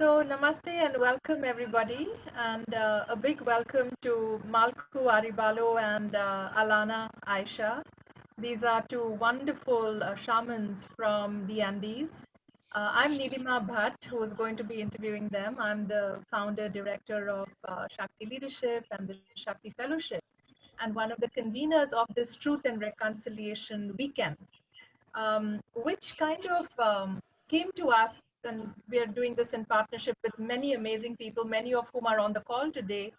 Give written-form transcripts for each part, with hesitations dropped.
Namaste and welcome everybody, and a big welcome to Mallku Aribalo and Alanna Aisha. These are two wonderful shamans from the Andes. I'm Nilima Bhat, who is going to be interviewing them. I'm the founder director of Shakti Leadership and the Shakti Fellowship, and one of the conveners of this Truth and Reconciliation weekend, which kind of came to us, and we are doing this in partnership with many amazing people, many of whom are on the call today.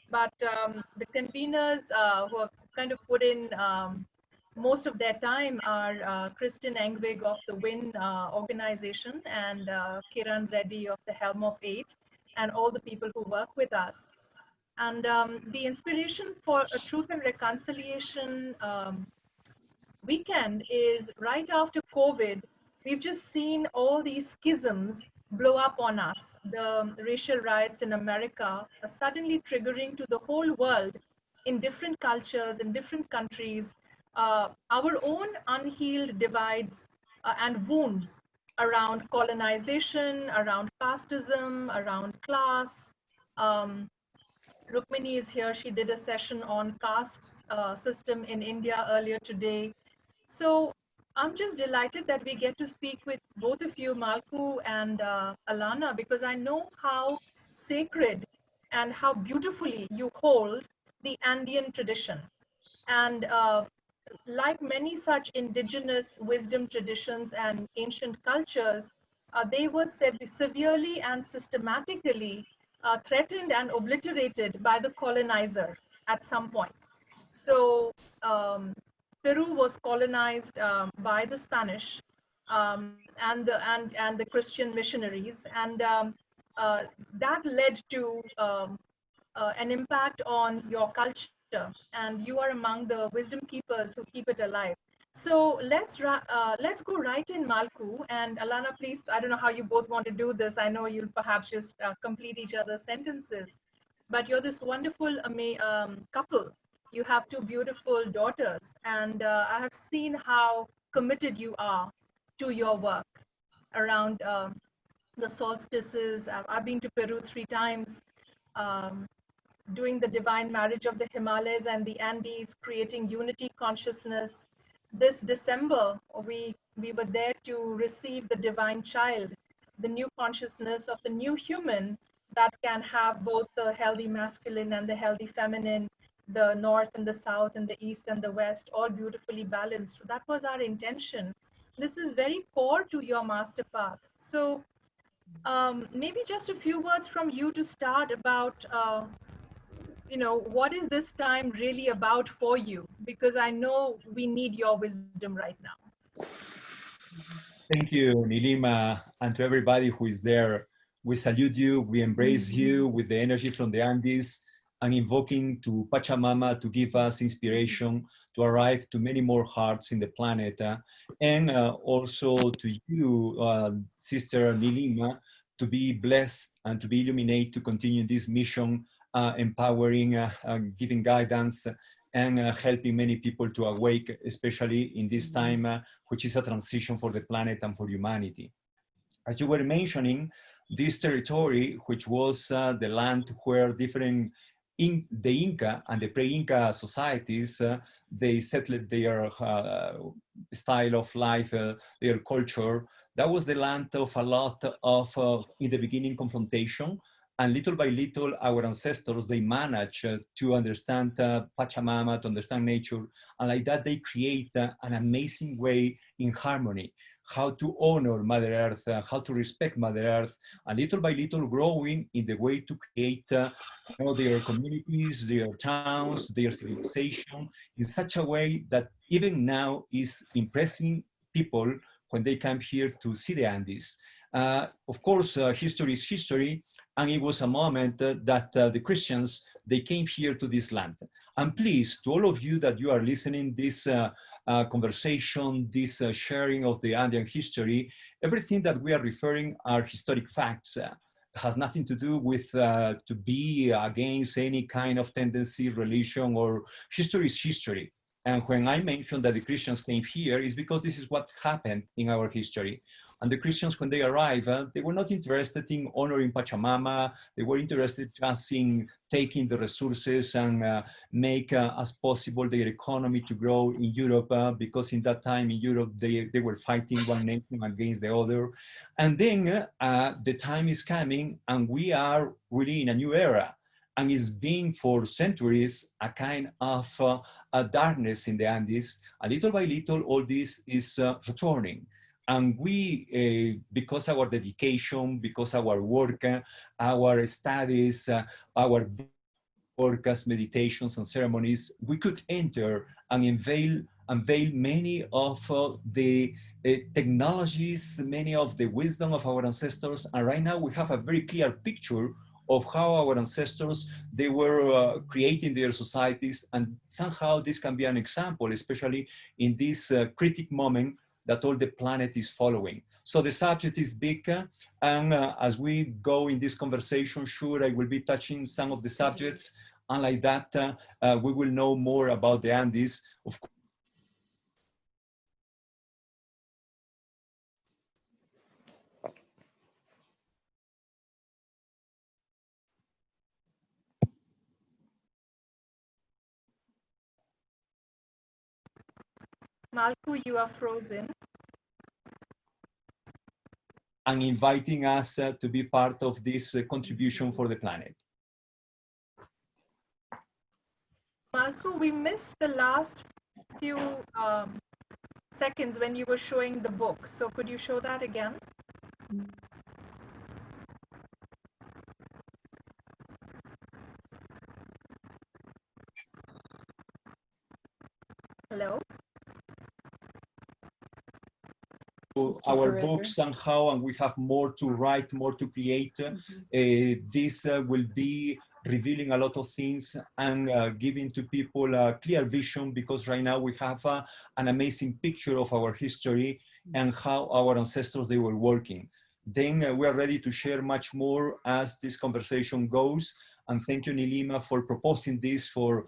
But the conveners who have kind of put in most of their time are Kristen Engvig of the WIN organization and Kiran Reddy of the Helm of Eight, and all the people who work with us. And the inspiration for a Truth and Reconciliation weekend is right after COVID. We've just seen all these schisms blow up on us. The racial riots in America are suddenly triggering to the whole world in different cultures, in different countries, our own unhealed divides and wounds around colonization, around casteism, around class. Um, Rukmini is here. She did a session on caste system in India earlier today. So I'm just delighted that we get to speak with both of you, Mallku and Alanna, because I know how sacred and how beautifully you hold the Andean tradition. And like many such indigenous wisdom traditions and ancient cultures, they were severely and systematically threatened and obliterated by the colonizer at some point. So Peru was colonized by the Spanish and the Christian missionaries, and that led to an impact on your culture, and you are among the wisdom keepers who keep it alive. So let's go right in, Mallku and Alanna. Please, I don't know how you both want to do this. I know you'll perhaps just complete each other's sentences, but you're this wonderful couple. You have two beautiful daughters, and I have seen how committed you are to your work around the solstices. I've been to Peru 3 times, um, doing the divine marriage of the Himalayas and the Andes, creating unity consciousness. This December, we were there to receive the divine child, the new consciousness of the new human that can have both the healthy masculine and the healthy feminine, the north and the south and the east and the west, all beautifully balanced. So that was our intention. This is very core to your master path. So maybe just a few words from you to start about what is this time really about for you? Because I know we need your wisdom right now. Thank you, Nilima, and to everybody who is there. We salute you, we embrace you with the energy from the Andes, and invoking to Pachamama to give us inspiration to arrive to many more hearts in the planet. And also to you, Sister Nilima, to be blessed and to be illuminated to continue this mission, empowering, giving guidance, and helping many people to awake, especially in this time, which is a transition for the planet and for humanity. As you were mentioning, this territory, which was the land where different the Inca and the pre-Inca societies, they settled their style of life, their culture. That was the land of a lot of, in the beginning, confrontation. And little by little, our ancestors, they managed to understand Pachamama, to understand nature. And like that, they create an amazing way in harmony, how to honor Mother Earth, how to respect Mother Earth, and little by little growing in the way to create their communities, their towns, their civilization in such a way that even now is impressing people when they come here to see the Andes. Of course, history is history, and it was a moment that the Christians, they came here to this land. And please, to all of you that you are listening this conversation, this sharing of the Andean history, everything that we are referring are historic facts. Has nothing to do with to be against any kind of tendency, religion, or history is history. And when I mentioned that the Christians came here, is because this is what happened in our history. And the Christians, when they arrived, they were not interested in honoring Pachamama. They were interested just in taking the resources and make as possible their economy to grow in Europe, because in that time in Europe, they were fighting one nation against the other. And then the time is coming and we are really in a new era. And it's been for centuries a kind of a darkness in the Andes. And little by little, all this is returning. And we, because our dedication, because our work, our studies, our work as meditations and ceremonies, we could enter and unveil many of the technologies, many of the wisdom of our ancestors. And right now we have a very clear picture of how our ancestors, they were creating their societies. And somehow this can be an example, especially in this critical moment that all the planet is following. So the subject is big, and as we go in this conversation, sure, I will be touching some of the subjects, and like that, we will know more about the Andes. Of course, Mallku, you are frozen. and inviting us to be part of this contribution for the planet. Mallku, we missed the last few seconds when you were showing the book. So could you show that again? Hello? Our books somehow, and we have more to write, more to create. This will be revealing a lot of things and giving to people a clear vision, because right now we have an amazing picture of our history and how our ancestors, they were working. Then we are ready to share much more as this conversation goes. And thank you, Nilima, for proposing this for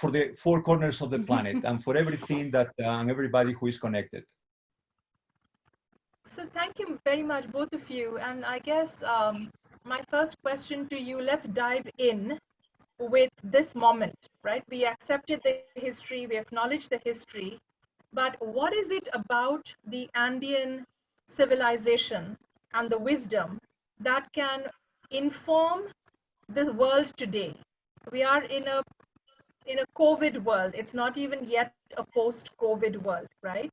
the four corners of the planet and for everything that and everybody who is connected. So thank you very much, both of you. And I guess my first question to you, let's dive in with this moment, right? We accepted the history, we acknowledged the history, but what is it about the Andean civilization and the wisdom that can inform the world today? We are in a COVID world. It's not even yet a post-COVID world, right?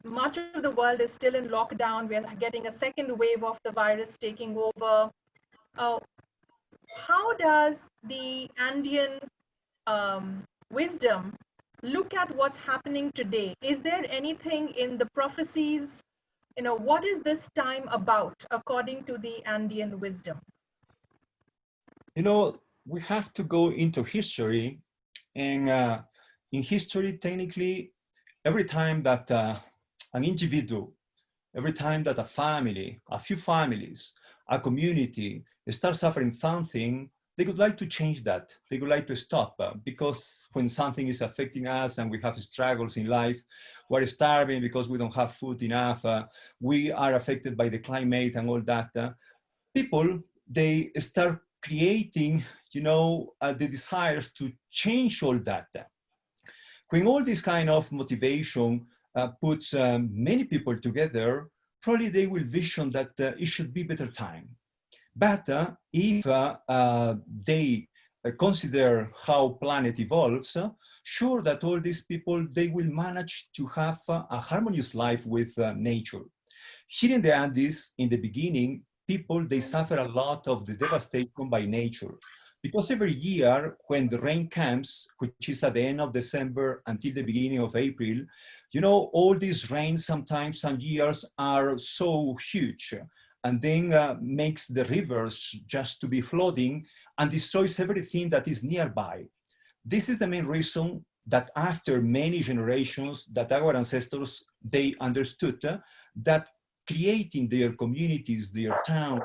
Much of the world is still in lockdown. We're getting a second wave of the virus taking over. How does the Andean wisdom look at what's happening today? Is there anything in the prophecies? What is this time about according to the Andean wisdom? We have to go into history, and in history, technically, every time that an individual, every time that a family, a few families, a community start suffering something, they would like to change that. They would like to stop, because when something is affecting us and we have struggles in life, we're starving because we don't have food enough, we are affected by the climate and all that, people, they start creating, the desires to change all that. When all this kind of motivation puts many people together, probably they will vision that it should be better time. But if they consider how planet evolves, sure that all these people, they will manage to have a harmonious life with nature. Here in the Andes, in the beginning, people, they suffer a lot of the devastation by nature. Because every year when the rain comes, which is at the end of December until the beginning of April, all these rains sometimes some years are so huge, and then makes the rivers just to be flooding and destroys everything that is nearby. This is the main reason that after many generations that our ancestors, they understood that creating their communities, their towns,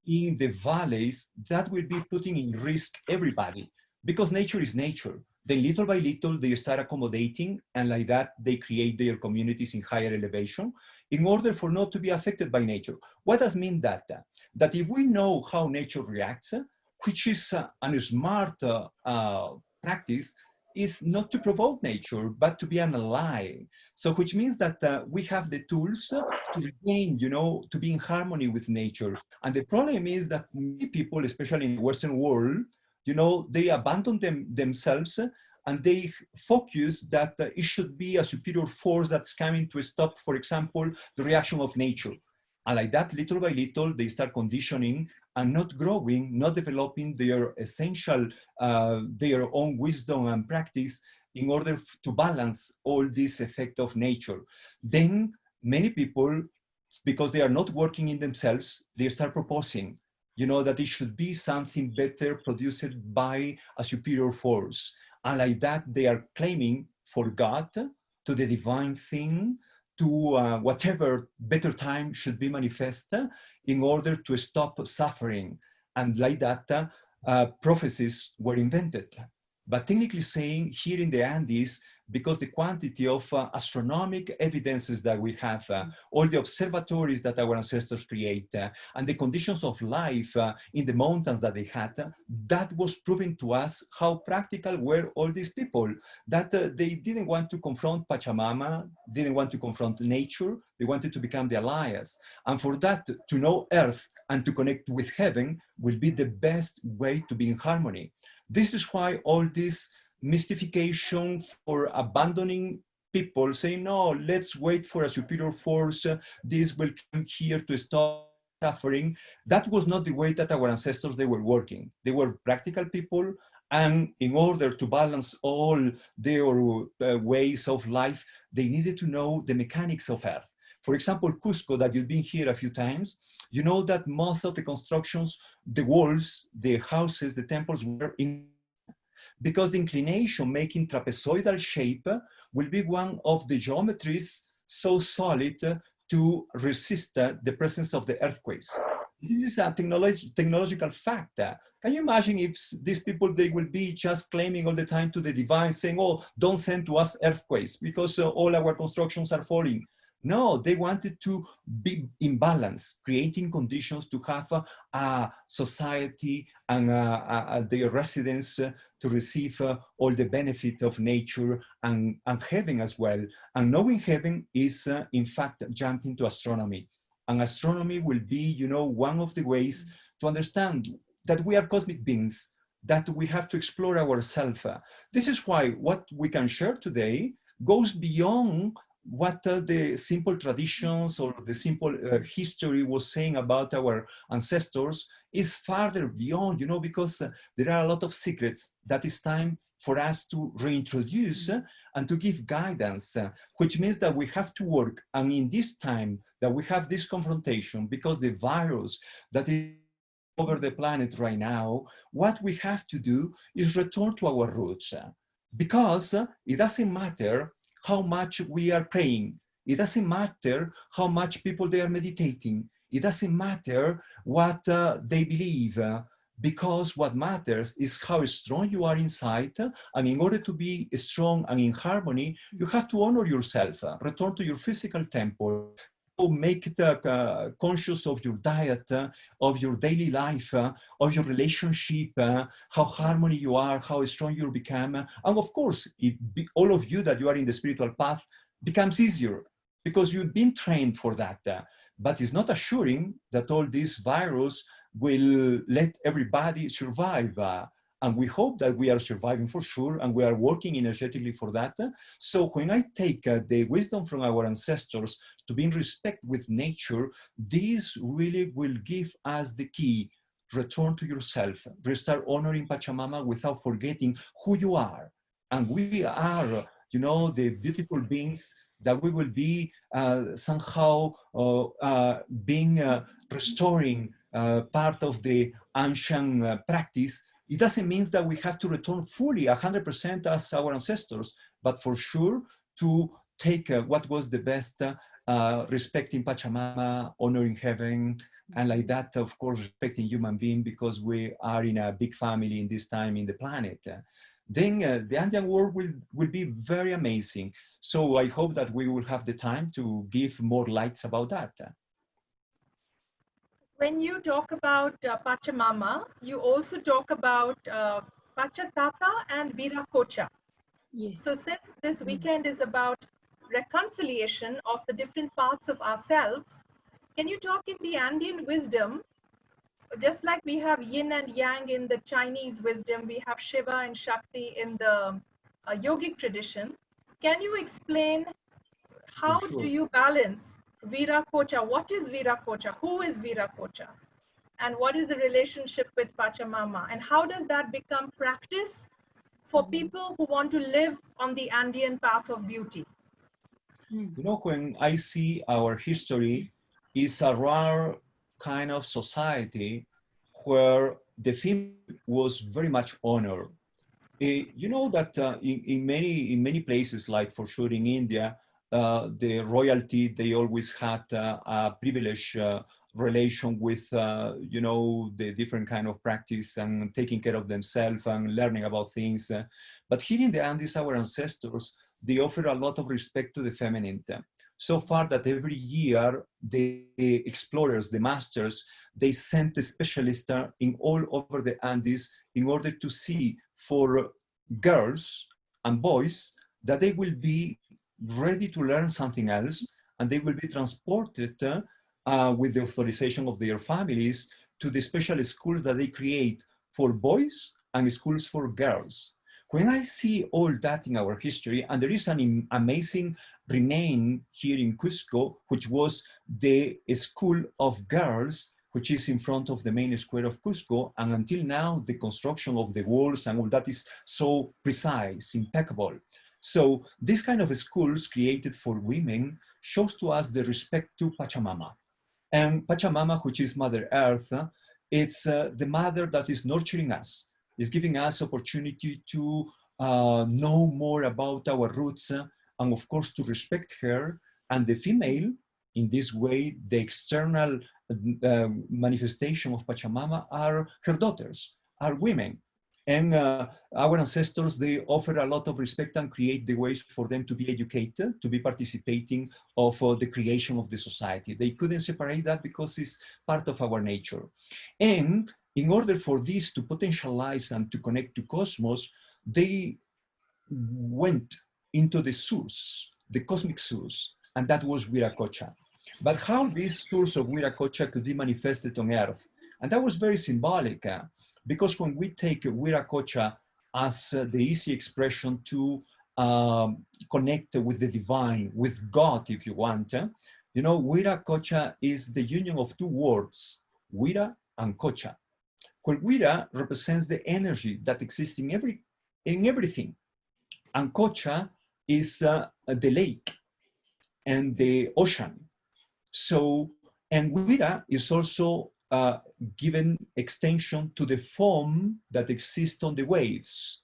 in the valleys, that will be putting in risk everybody, because nature is nature. Then little by little, they start accommodating, and like that, they create their communities in higher elevation in order for not to be affected by nature. What does mean that? That if we know how nature reacts, which is a smart practice, is not to provoke nature, but to be an ally. So which means that we have the tools to regain, to be in harmony with nature. And the problem is that many people, especially in the Western world, they abandon themselves and they focus that it should be a superior force that's coming to stop, for example, the reaction of nature. And like that, little by little, they start conditioning and not growing, not developing their essential, their own wisdom and practice in order to balance all this effect of nature. Then many people, because they are not working in themselves, they start proposing, that it should be something better produced by a superior force. And like that, they are claiming for God, to the divine thing, to whatever better time should be manifest in order to stop suffering. And like that, prophecies were invented. But technically saying, here in the Andes, because the quantity of astronomic evidences that we have, all the observatories that our ancestors create, and the conditions of life in the mountains that they had, that was proving to us how practical were all these people, that they didn't want to confront Pachamama, didn't want to confront nature, they wanted to become the allies. And for that, to know Earth and to connect with heaven will be the best way to be in harmony. This is why all this mystification for abandoning people, saying, no, let's wait for a superior force, this will come here to stop suffering. That was not the way that our ancestors, they were working. They were practical people, and in order to balance all their ways of life, they needed to know the mechanics of Earth. For example, Cusco, that you've been here a few times, you know that most of the constructions, the walls, the houses, the temples were in, because the inclination making trapezoidal shape will be one of the geometries so solid to resist the presence of the earthquakes. This is a technological fact. Can you imagine if these people, they will be just claiming all the time to the divine, saying, oh, don't send to us earthquakes because all our constructions are falling. No, they wanted to be in balance, creating conditions to have a society and their residents to receive all the benefit of nature and heaven as well. And knowing heaven is, in fact, jumping to astronomy. And astronomy will be, one of the ways to understand that we are cosmic beings, that we have to explore ourselves. This is why what we can share today goes beyond what the simple traditions or the simple history was saying about our ancestors, is farther beyond, because there are a lot of secrets that is time for us to reintroduce and to give guidance, which means that we have to work. And in this time that we have this confrontation, because the virus that is over the planet right now, what we have to do is return to our roots, because it doesn't matter how much we are praying. It doesn't matter how much people they are meditating. It doesn't matter what they believe, because what matters is how strong you are inside. And in order to be strong and in harmony, you have to honor yourself, return to your physical temple, make it conscious of your diet, of your daily life, of your relationship, how harmony you are, how strong you become. And of course, all of you that you are in the spiritual path becomes easier because you've been trained for that. But it's not assuring that all this virus will let everybody survive. And we hope that we are surviving for sure, and we are working energetically for that. So when I take the wisdom from our ancestors to be in respect with nature, this really will give us the key. Return to yourself, restart honoring Pachamama without forgetting who you are. And we are, the beautiful beings that we will be somehow being restoring part of the ancient practice. It doesn't mean that we have to return fully 100% as our ancestors, but for sure to take what was the best, respecting Pachamama, honoring heaven, and like that, of course, respecting human being, because we are in a big family in this time in the planet. then the Andean world will be very amazing. So I hope that we will have the time to give more lights about that. When you talk about Pachamama, you also talk about Pachatata and Viracocha. Yes. So since this weekend is about reconciliation of the different parts of ourselves, can you talk in the Andean wisdom, just like we have yin and yang in the Chinese wisdom, we have Shiva and Shakti in the yogic tradition. Can you explain how For do sure. you balance Viracocha? What is Viracocha? Who is Viracocha? And what is the relationship with Pachamama? And how does that become practice for people who want to live on the Andean path of beauty? You know, when I see our history is a rare kind of society where the female was very much honored. You know that in many places, like for sure in India, the royalty, they always had a privileged relation with you know, the different kind of practice and taking care of themselves and learning about things. But here in the Andes, our ancestors, they offer a lot of respect to the feminine. So far that every year the explorers, the masters, they sent a specialist in all over the Andes in order to see for girls and boys that they will be ready to learn something else, and they will be transported with the authorization of their families to the special schools that they create for boys and schools for girls. When I see all that in our history, and there is an amazing remain here in Cusco, which was the school of girls, which is in front of the main square of Cusco. And until now, the construction of the walls and all that is so precise, impeccable. So this kind of schools created for women shows to us the respect to Pachamama. And Pachamama, which is Mother Earth, it's the mother that is nurturing us, is giving us opportunity to know more about our roots, and of course to respect her. And the female, in this way, the external manifestation of Pachamama are her daughters, are women. And our ancestors, they offer a lot of respect and create the ways for them to be educated, to be participating of the creation of the society. They couldn't separate that because it's part of our nature. And in order for this to potentialize and to connect to cosmos, they went into the source, the cosmic source, and that was Viracocha. But how this source of Viracocha could be manifested on Earth? And that was very symbolic, because when we take Viracocha as the easy expression to connect with the divine, with God, if you want, you know, Viracocha is the union of two words, Vira and Cocha. Where Vira represents the energy that exists in everything, and Cocha is the lake and the ocean. So, and Vira is also given extension to the foam that exists on the waves.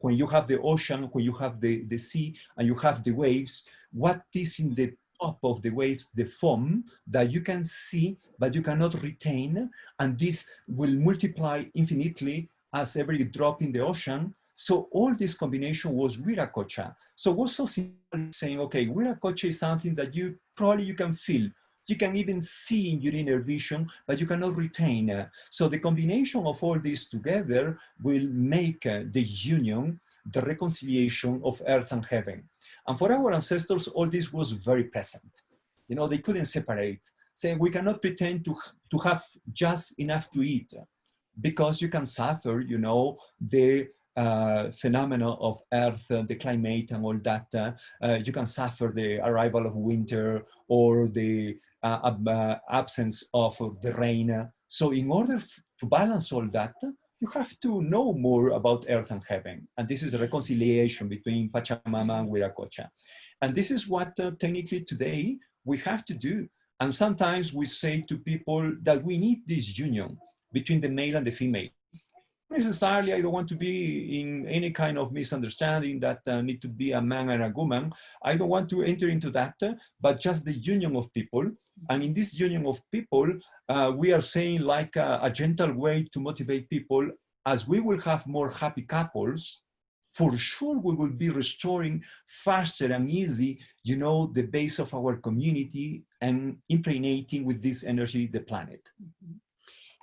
When you have the ocean, when you have the sea, and you have the waves, what is in the top of the waves, the foam that you can see, but you cannot retain, and this will multiply infinitely as every drop in the ocean. So all this combination was Viracocha. So what's so simple saying, okay, Viracocha is something that you can feel. You can even see in your inner vision, but you cannot retain. So the combination of all this together will make the union, the reconciliation of earth and heaven. And for our ancestors, all this was very present. You know, they couldn't separate. Saying we cannot pretend to have just enough to eat, because you can suffer, you know, the phenomena of earth, the climate and all that. You can suffer the arrival of winter or the absence of the rain. So in order to balance all that, you have to know more about earth and heaven. And this is a reconciliation between Pachamama and Viracocha. And this is what technically today we have to do. And sometimes we say to people that we need this union between the male and the female. Necessarily, I don't want to be in any kind of misunderstanding that need to be a man and a woman. I don't want to enter into that, but just the union of people. And in this union of people, we are saying like a gentle way to motivate people, as we will have more happy couples, for sure we will be restoring faster and easy, you know, the base of our community and impregnating with this energy the planet.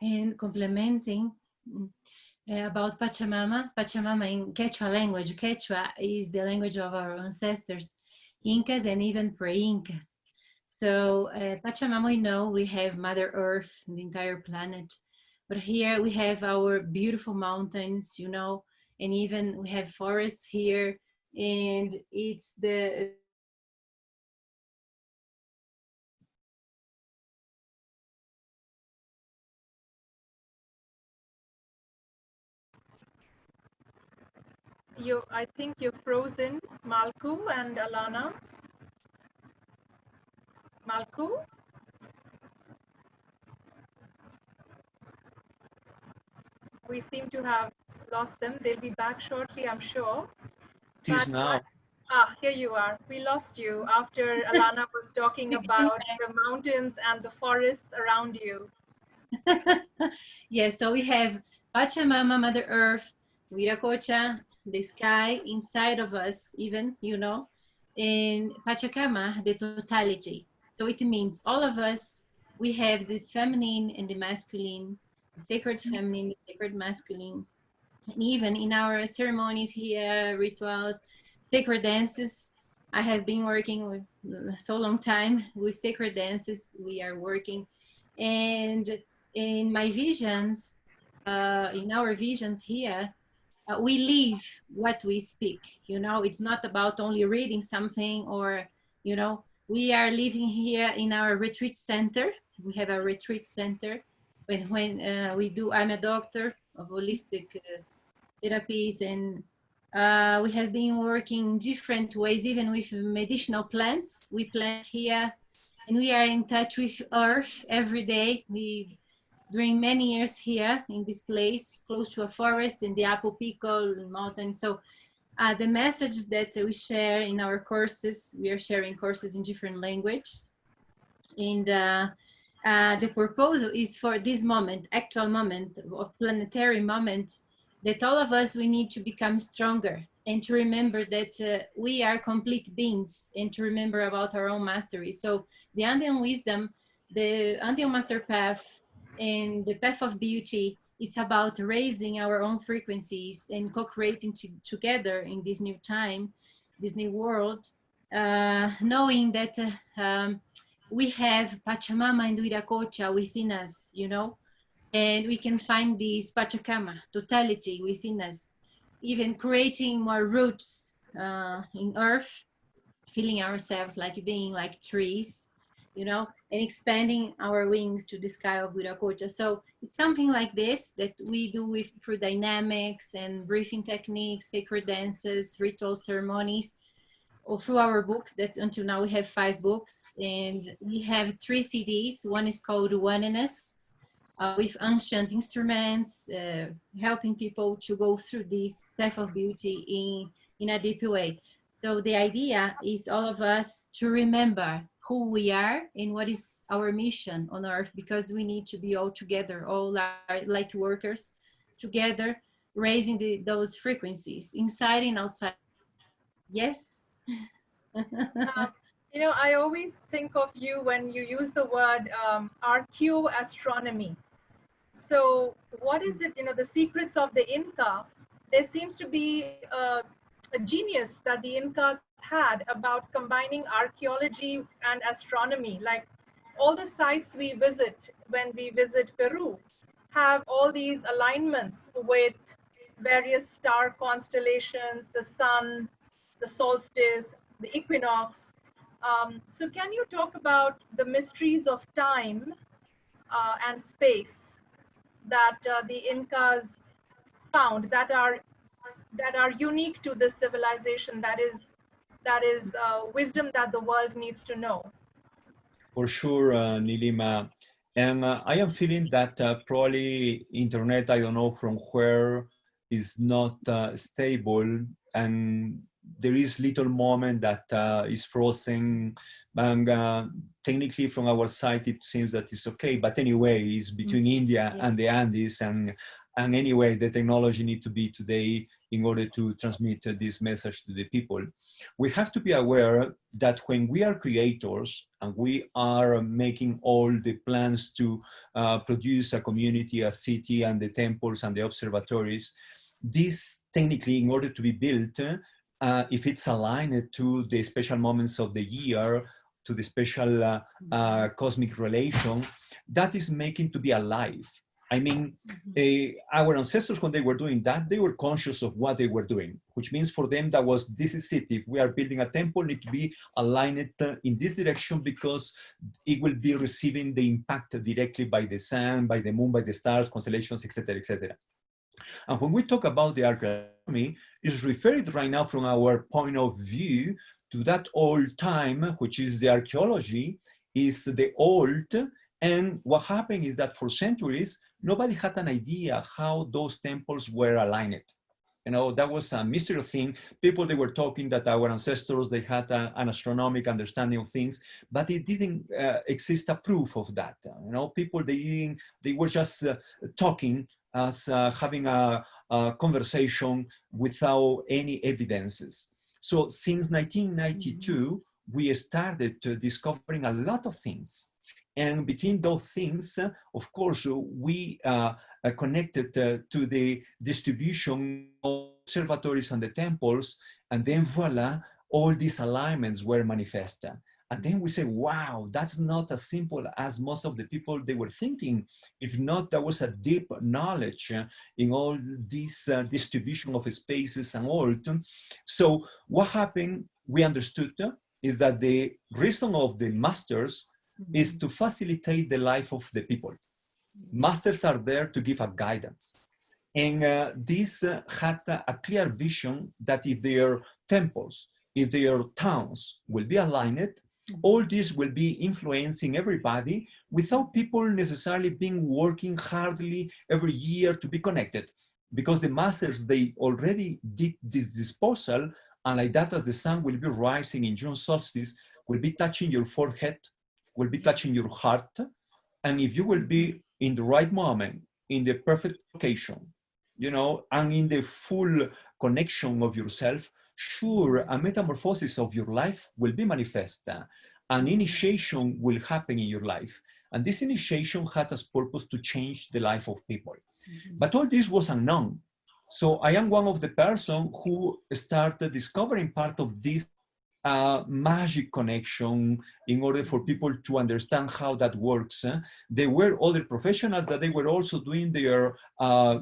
And complementing about Pachamama, Pachamama in Quechua language. Quechua is the language of our ancestors, Incas and even pre-Incas. So Pachamama, we know we have Mother Earth, the entire planet, but here we have our beautiful mountains, you know, and even we have forests here, and it's the I think you're frozen, Mallku and Alanna. Mallku? We seem to have lost them. They'll be back shortly, I'm sure. It is now. Here you are. We lost you after Alanna was talking about the mountains and the forests around you. Yes, so we have Pachamama, Mother Earth, Viracocha, the sky inside of us, even, you know, and Pachacama, the totality. So it means all of us, we have the feminine and the masculine, the sacred feminine, the sacred masculine. And even in our ceremonies here, rituals, sacred dances, I have been working with so long time with sacred dances. We are working, and in my visions, in our visions here, we live what we speak. You know, it's not about only reading something or, you know, we are living here in our retreat center. We have a retreat center. When we do, I'm a doctor of holistic therapies, and we have been working different ways, even with medicinal plants. We plant here, and we are in touch with earth every day. We during many years here in this place, close to a forest in the Apopico mountain. So the message that we share in our courses, we are sharing courses in different languages. And the proposal is for this moment, actual moment of planetary moment, that all of us, we need to become stronger and to remember that we are complete beings and to remember about our own mastery. So the Andean wisdom, the Andean master path and the path of beauty, it's about raising our own frequencies and co-creating together in this new time, this new world, knowing that we have Pachamama and Viracocha within us, you know, and we can find this Pachacama, totality within us, even creating more roots in earth, feeling ourselves like being like trees, you know, and expanding our wings to the sky of Viracocha. So it's something like this that we do with through dynamics and breathing techniques, sacred dances, ritual ceremonies, or through our books that until now we have 5 books, and we have 3 CDs. One is called Oneness, with ancient instruments, helping people to go through this path of beauty in a deep way. So the idea is all of us to remember who we are and what is our mission on earth, because we need to be all together, all light workers together, raising those frequencies inside and outside. Yes. You know, I always think of you when you use the word archaeoastronomy. So what is it, you know, the secrets of the Inca? There seems to be a genius that the Incas had about combining archaeology and astronomy. Like all the sites we visit when we visit Peru have all these alignments with various star constellations, the sun, the solstice, the equinox. So can you talk about the mysteries of time and space that the Incas found that are unique to this civilization, that is wisdom that the world needs to know? For sure, Nilima. And I am feeling that probably internet, I don't know from where, is not stable, and there is little moment that is frozen. And technically from our side, it seems that it's okay. But anyway, it's between India and the Andes. And And anyway, the technology need to be today in order to transmit this message to the people. We have to be aware that when we are creators and we are making all the plans to produce a community, a city, and the temples and the observatories, this technically, in order to be built, if it's aligned to the special moments of the year, to the special cosmic relation, that is making to be alive. I mean, our ancestors, when they were doing that, they were conscious of what they were doing, which means for them that was, this is it. If we are building a temple, it need to be aligned in this direction because it will be receiving the impact directly by the sun, by the moon, by the stars, constellations, etc., etc. And when we talk about the archaeology, it's referred right now from our point of view to that old time, which is the archaeology, is the old. And what happened is that for centuries, nobody had an idea how those temples were aligned. You know, that was a mystery thing. People, they were talking that our ancestors, they had an astronomical understanding of things, but it didn't exist a proof of that. You know, people, they were just talking as having a conversation without any evidences. So since 1992, we started discovering a lot of things. And between those things, of course, we connected to the distribution of observatories and the temples, and then voila, all these alignments were manifested. And then we say, wow, that's not as simple as most of the people they were thinking. If not, there was a deep knowledge in all this distribution of spaces and all. So what happened, we understood, is that the reason of the masters is to facilitate the life of the people. Masters are there to give a guidance. And this had a clear vision that if their temples, if their towns will be aligned, all this will be influencing everybody without people necessarily being working hardly every year to be connected. Because the masters, they already did this disposal, and like that, as the sun will be rising in June solstice, will be touching your forehead, will be touching your heart. And if you will be in the right moment, in the perfect location, you know, and in the full connection of yourself, sure, a metamorphosis of your life will be manifest. An initiation will happen in your life. And this initiation had as purpose to change the life of people. But all this was unknown. So I am one of the person who started discovering part of this magic connection in order for people to understand how that works. There were other professionals that they were also doing their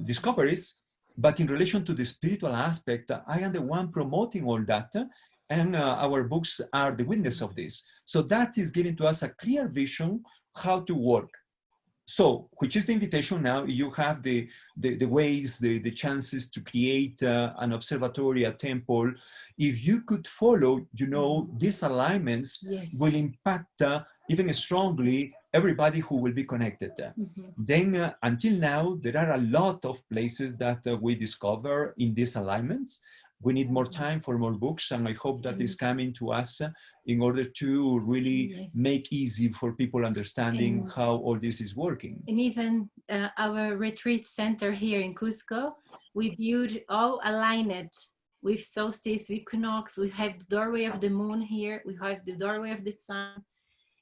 discoveries, but in relation to the spiritual aspect, I am the one promoting all that, and our books are the witness of this. So that is giving to us a clear vision how to work. So, which is the invitation now, you have the ways, the chances to create an observatory, a temple. If you could follow, you know, these alignments will impact even strongly everybody who will be connected. Then until now, there are a lot of places that we discover in these alignments. We need more time for more books, and I hope that is coming to us in order to really make easy for people understanding how all this is working. And even our retreat center here in Cusco, we build all aligned with solstice, equinox. We have the doorway of the moon here. We have the doorway of the sun,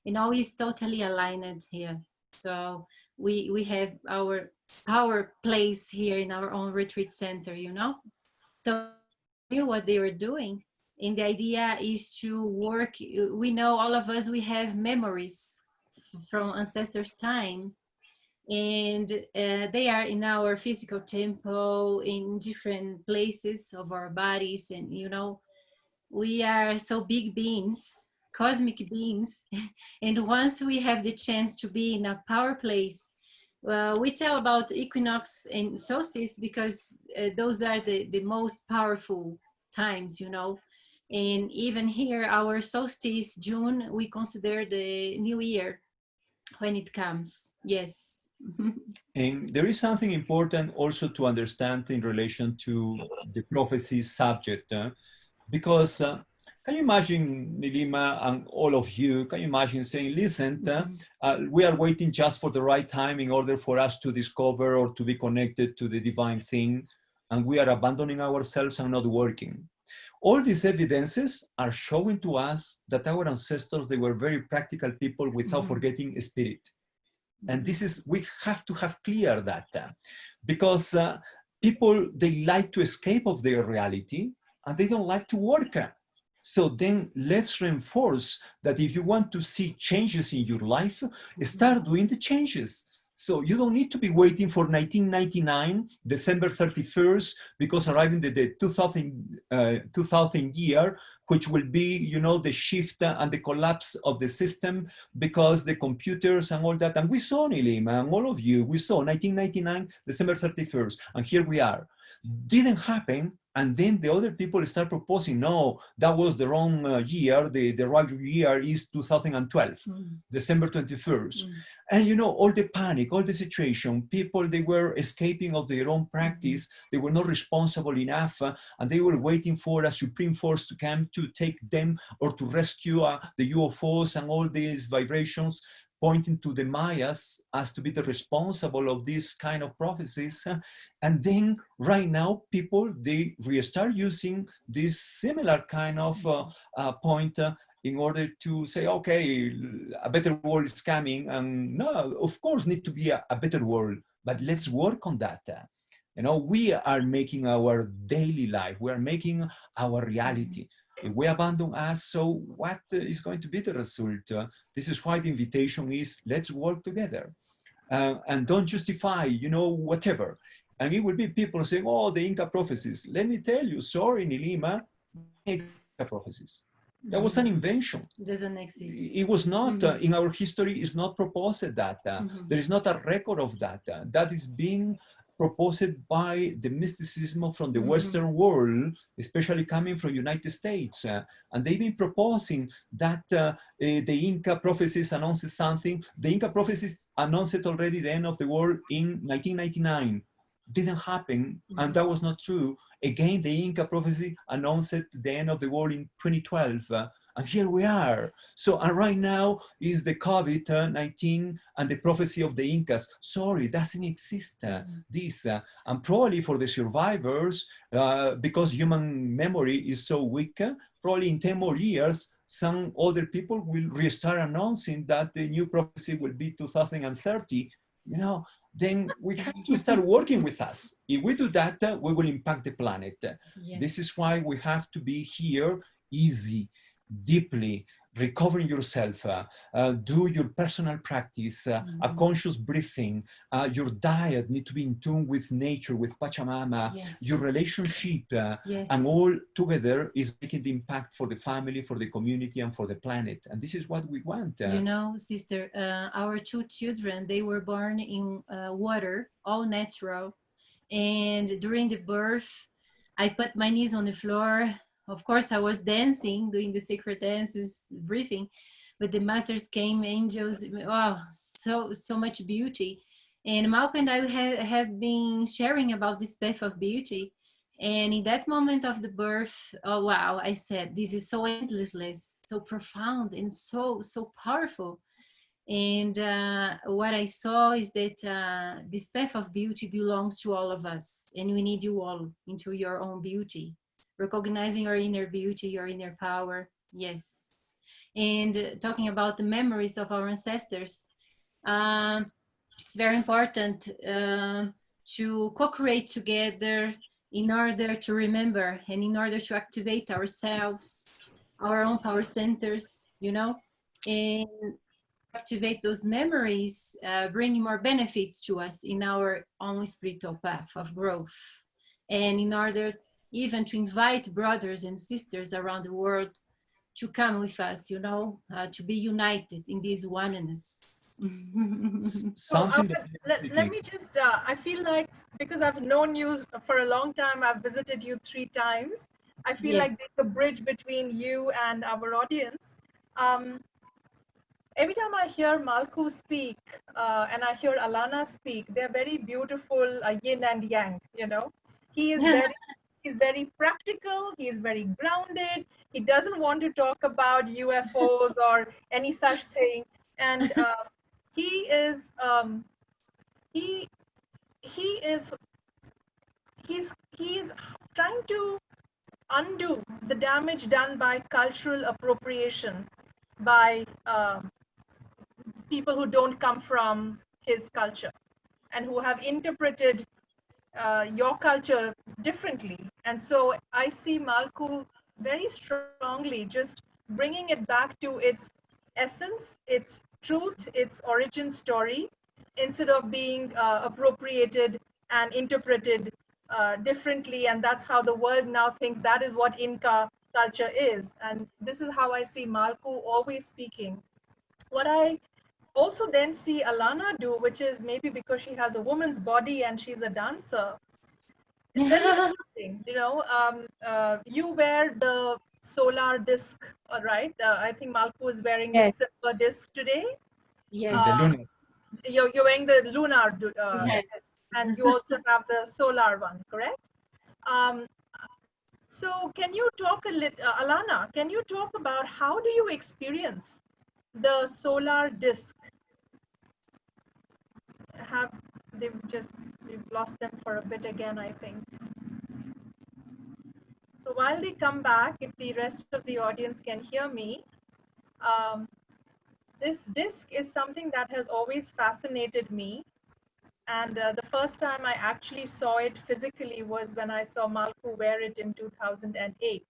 and all is totally aligned here. So we have our power place here in our own retreat center, you know. So knew what they were doing, and the idea is to work. We know all of us, we have memories from ancestors' time, and they are in our physical temple, in different places of our bodies, and you know, we are so big beings, cosmic beings, and once we have the chance to be in a power place, we tell about equinox and solstice because those are the most powerful times, you know. And even here, our solstice, June, we consider the new year when it comes. Yes. And there is something important also to understand in relation to the prophecy subject, because Can you imagine, Nilima, and all of you, can you imagine saying, listen, we are waiting just for the right time in order for us to discover or to be connected to the divine thing, and we are abandoning ourselves and not working. All these evidences are showing to us that our ancestors, they were very practical people without forgetting spirit. And this is, we have to have clear that because people, they like to escape of their reality and they don't like to work. So then let's reinforce that if you want to see changes in your life, start doing the changes. So you don't need to be waiting for 1999, December 31st, because arriving the 2000 year, which will be, you know, the shift and the collapse of the system because the computers and all that. And we saw, Nilima, and all of you, we saw 1999, December 31st, and here we are. Didn't happen. And then the other people start proposing, no, that was the wrong year. The right year is 2012, December 21st. And you know, all the panic, all the situation, people, they were escaping of their own practice. They were not responsible enough. And they were waiting for a supreme force to come to take them or to rescue the UFOs and all these vibrations, pointing to the Mayas as to be the responsible of these kind of prophecies. And then right now, people, they restart using this similar kind of point in order to say, okay, a better world is coming. And no, of course, need to be a better world, but let's work on that. You know, we are making our daily life, we are making our reality. If we abandon us, so what is going to be the result? This is why the invitation is, let's work together. And don't justify, you know, whatever. And it will be people saying, oh, the Inca prophecies. Let me tell you, sorry, Nilima, Inca prophecies. That was an invention. Doesn't exist. It was not, in our history, is not proposed that. There is not a record of that. That is being proposed by the mysticism from the Western world, especially coming from United States. And they've been proposing that the Inca prophecies announced something. The Inca prophecies announced already the end of the world in 1999. Didn't happen, and that was not true. Again, the Inca prophecy announced the end of the world in 2012. And here we are. So, and right now is the COVID-19 and the prophecy of the Incas. Sorry, it doesn't exist, this. And probably for the survivors, because human memory is so weak, probably in 10 more years, some other people will restart announcing that the new prophecy will be 2030. You know, then we have to start working with us. If we do that, we will impact the planet. Yes. This is why we have to be here easy, deeply, recovering yourself, do your personal practice, a conscious breathing, your diet need to be in tune with nature, with Pachamama, yes. Your relationship, yes. And all together is making the impact for the family, for the community, and for the planet. And this is what we want. You know, sister, our two children, they were born in water, all natural. And during the birth, I put my knees on the floor. Of course, I was dancing, doing the sacred dances, breathing, but the masters came, angels, oh, so much beauty. And Mallku and I have been sharing about this path of beauty. And in that moment of the birth, oh, wow, I said, this is so endless, so profound, and so powerful. And what I saw is that this path of beauty belongs to all of us, and we need you all into your own beauty. Recognizing your inner beauty, your inner power, yes. And talking about the memories of our ancestors, it's very important to co-create together in order to remember and in order to activate ourselves, our own power centers, you know, and activate those memories, bringing more benefits to us in our own spiritual path of growth. And in order even to invite brothers and sisters around the world to come with us, you know, to be united in this oneness. Something let me just, I feel like, because I've known you for a long time, I've visited you 3 times. I feel like there's a bridge between you and our audience. Every time I hear Mallku speak and I hear Alanna speak, they're very beautiful yin and yang, you know. He is very He's very practical. He's very grounded. He doesn't want to talk about UFOs or any such thing. And he is he he is he's trying to undo the damage done by cultural appropriation by people who don't come from his culture and who have interpreted your culture differently. And so I see Mallku very strongly just bringing it back to its essence, its truth, its origin story, instead of being appropriated and interpreted differently. And that's how the world now thinks that is what Inca culture is. And this is how I see Mallku always speaking. What I also then see Alanna do, which is maybe because she has a woman's body and she's a dancer, it's very interesting. You wear the solar disc, right? I think Mallku is wearing Yes. the silver disc today. Yes. The lunar. You're wearing the lunar, Yes. and you also have the solar one, correct? So can you talk a little, Alanna, can you talk about how do you experience the solar disc? We've lost them for a bit again, I think. So while they come back, if the rest of the audience can hear me, this disc is something that has always fascinated me. And the first time I actually saw it physically was when I saw Mallku wear it in 2008.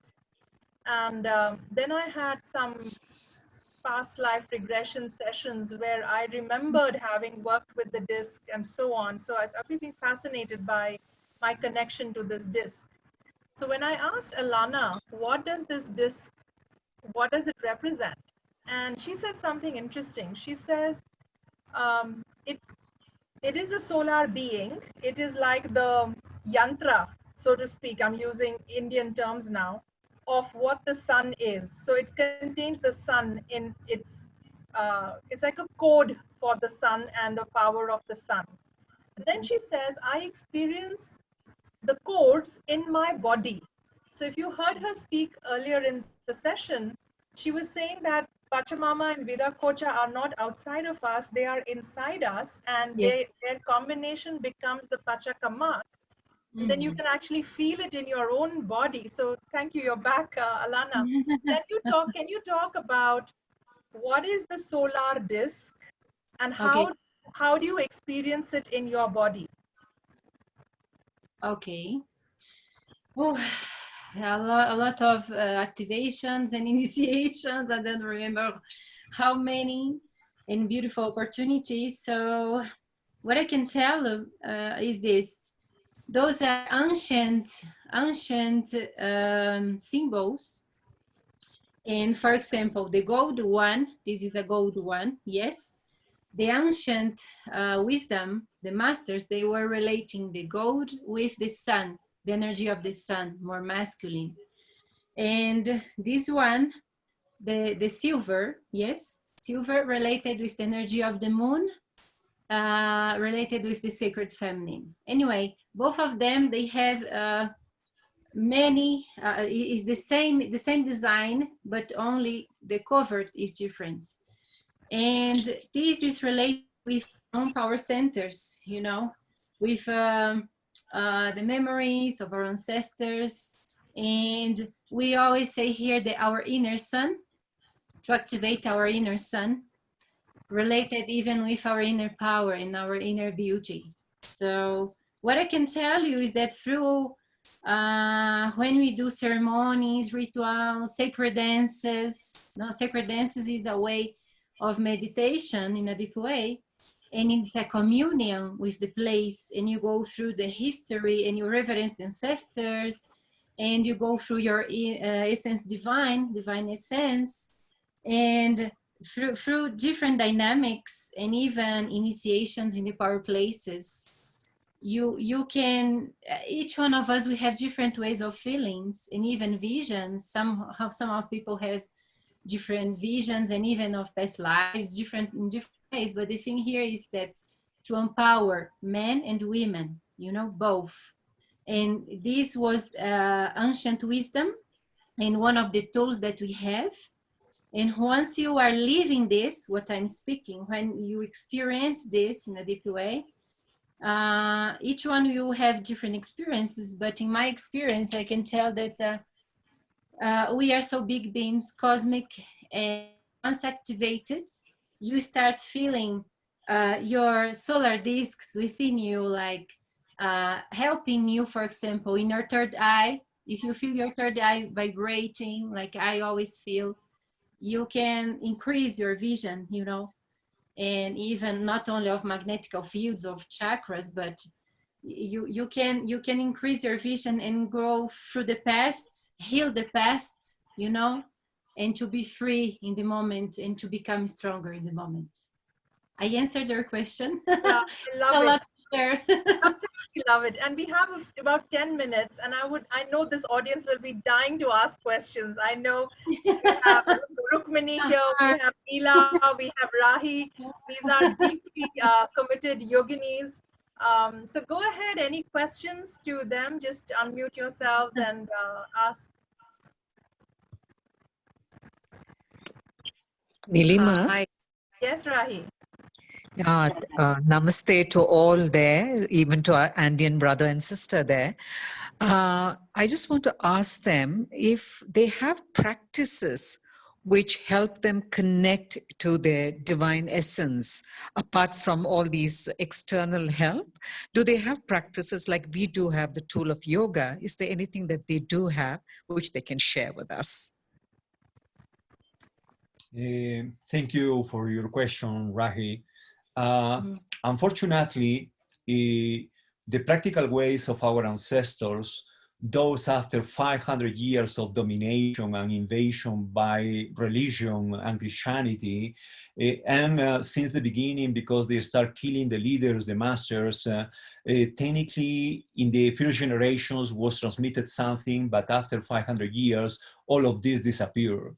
And then I had some past life regression sessions where I remembered having worked with the disc and so on. So I've been fascinated by my connection to this disc. So when I asked Alanna, what does this disc, what does it represent? And she said something interesting. She says, it is a solar being. It is like the yantra, so to speak. I'm using Indian terms now, of what the sun is. So it contains the sun in it's like a code for the sun and the power of the sun. Then she says, I experience the codes in my body. So if you heard her speak earlier in the session, she was saying that Pachamama and Viracocha are not outside of us, they are inside us, and Yes. their combination becomes the Pachakamat. And then you can actually feel it in your own body. So thank you, you're back, Alanna. Can you talk about what is the solar disk and Okay. how do you experience it in your body? Okay. Oh, a lot of activations and initiations. I don't remember how many, and beautiful opportunities. So what I can tell is this: those are ancient symbols. And for example, the gold one, this is a gold one, yes. The ancient wisdom, the masters, they were relating the gold with the sun, the energy of the sun, more masculine. And this one, the silver, yes, silver related with the energy of the moon, related with the sacred feminine. Anyway, both of them, they have many, is the same design, but only the cover is different. And this is related with our own power centers, you know, with the memories of our ancestors. And we always say here that our inner sun, to activate our inner sun, related even with our inner power and our inner beauty. So what I can tell you is that through when we do ceremonies, rituals, sacred dances, sacred dances is a way of meditation in a deep way, and it's a communion with the place, and you go through the history and you reverence the ancestors, and you go through your essence divine essence, and through different dynamics and even initiations in the power places, you can, each one of us, we have different ways of feelings and even visions. Some of people has different visions and even of past lives, different in different ways. But the thing here is that to empower men and women, you know, both, And this was ancient wisdom and one of the tools that we have. And once you are living this, what I'm speaking, when you experience this in a deep way, each one you have different experiences, but in my experience, I can tell that we are so big beings, cosmic, and once activated, you start feeling your solar discs within you, like helping you, for example, in your third eye. If you feel your third eye vibrating, like I always feel, you can increase your vision, you know, and even not only of magnetic fields, of chakras, but you can increase your vision and grow through the past, heal the past, you know, and to be free in the moment and to become stronger in the moment. I answered your question. Yeah, I love A it. lot to share. Absolutely love it. And we have about 10 minutes, and I know this audience will be dying to ask questions. I know we have Rukmini here, we have Neela, we have Rahi. These are deeply committed yoginis. So go ahead, any questions to them, just unmute yourselves and ask. Nilima, Hi. Yes, Rahi. namaste to all there, even to our Andean brother and sister there. I just want to ask them if they have practices which help them connect to their divine essence, apart from all these external help. Do they have practices like we do have the tool of yoga? Is there anything that they do have which they can share with us? Thank you for your question, Rahi. Unfortunately, the practical ways of our ancestors, those after 500 years of domination and invasion by religion and Christianity, and since the beginning, because they start killing the leaders, the masters, technically in the first generations was transmitted something, but after 500 years, all of this disappeared.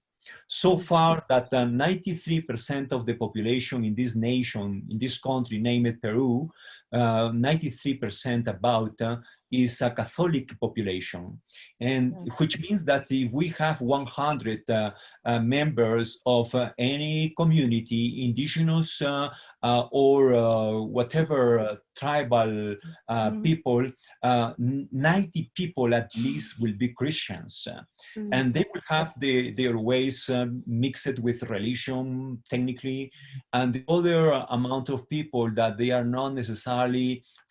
So far that 93% of the population in this nation, in this country named Peru, 93% about is a Catholic population. And which means that if we have 100 members of any community, indigenous or whatever tribal people, 90 people at least will be Christians. And they will have their ways mixed with religion, technically, and the other amount of people that they are not necessarily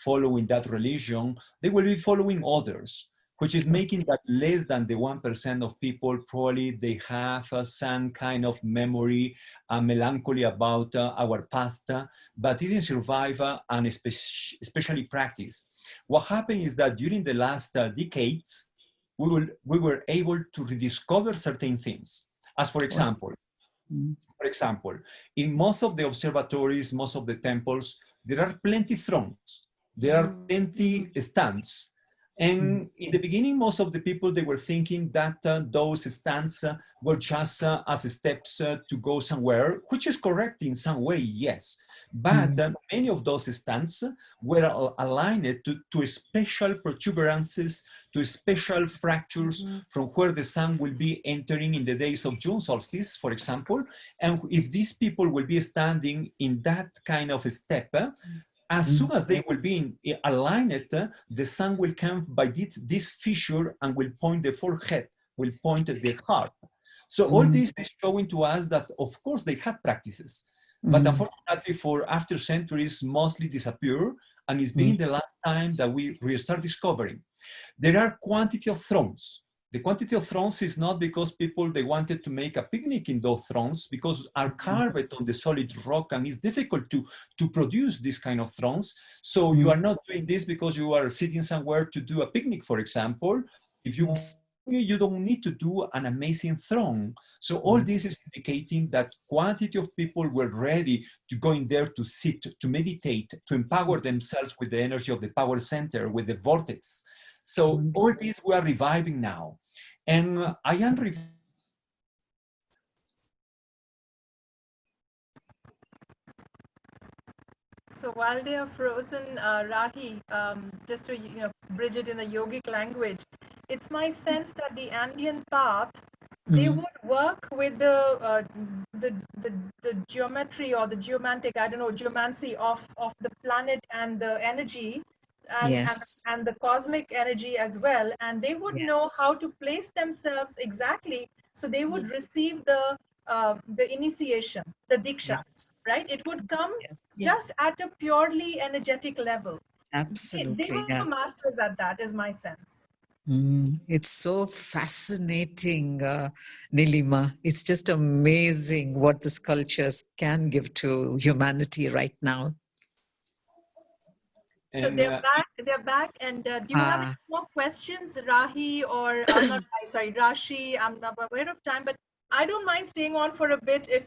following that religion, they will be following others, which is making that less than the 1% of people probably they have some kind of memory, melancholy about our past, but didn't survive and especially practice. What happened is that during the last decades, we were able to rediscover certain things. As for example, in most of the observatories, most of the temples, there are plenty thrones, there are plenty stands. And in the beginning, most of the people, they were thinking that those stands were just as steps to go somewhere, which is correct in some way, yes. But many of those stands were aligned to special protuberances, to special fractures from where the sun will be entering in the days of June solstice, for example. And if these people will be standing in that kind of a step, as soon as they will be aligned, the sun will come by this fissure and will point the forehead, will point the heart. So all this is showing to us that, of course, they had practices, but unfortunately for after centuries, mostly disappear, and it's been the last time that we restart discovering. There are quantity of thrones. The quantity of thrones is not because people, they wanted to make a picnic in those thrones, because are carved on the solid rock and it's difficult to produce this kind of thrones. So you are not doing this because you are sitting somewhere to do a picnic, for example. If you don't need to do an amazing throne. So all this is indicating that quantity of people were ready to go in there to sit, to meditate, to empower themselves with the energy of the power center, with the vortex. So all these we are reviving now. And I am So while they are frozen, Rahi, just to Bridget, in a yogic language, it's my sense that the Andean path, they would work with the geometry or the geomantic, I don't know, geomancy of the planet and the energy Yes. and the cosmic energy as well, and they would know Yes. how to place themselves exactly, so they would receive the initiation, the diksha, Yes. right? It would come Yes. just at a purely energetic level. They Absolutely. were masters at that, is my sense. It's so fascinating, Nilima. It's just amazing what these cultures can give to humanity right now. So And they're back. And do you have any Ah, more questions, Rahi, or not Rahi, sorry, Rashi? I'm not aware of time, but I don't mind staying on for a bit if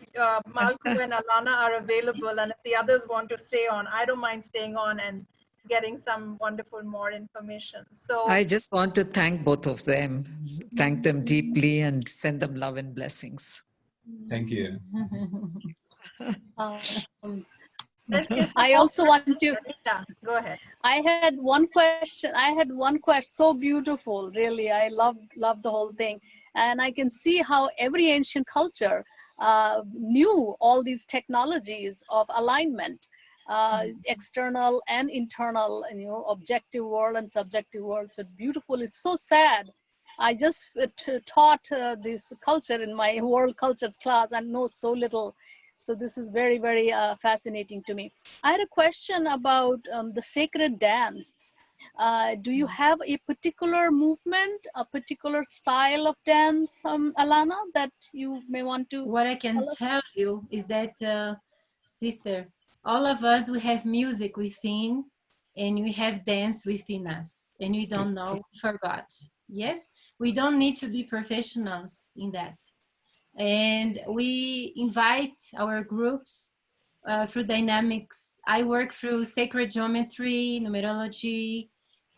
Mallku and Alanna are available, and if the others want to stay on, I don't mind staying on and getting some wonderful more information. So I just want to thank both of them, thank them deeply, and send them love and blessings. thank you. Um, let's get some I more also want to. questions. Rita, go ahead. I had one question. So beautiful, really. I love the whole thing, and I can see how every ancient culture knew all these technologies of alignment, external and internal, objective world and subjective world. So it's beautiful. It's so sad. I just taught this culture in my world cultures class and know so little. So this is very, very fascinating to me. I had a question about the sacred dance. Do you have a particular movement, a particular style of dance, Alanna, that you may want to What I can tell us? tell you is that, sister, all of us, we have music within and we have dance within us, and we don't know, we forgot. Yes, we don't need to be professionals in that. And we invite our groups through dynamics. I work through sacred geometry, numerology,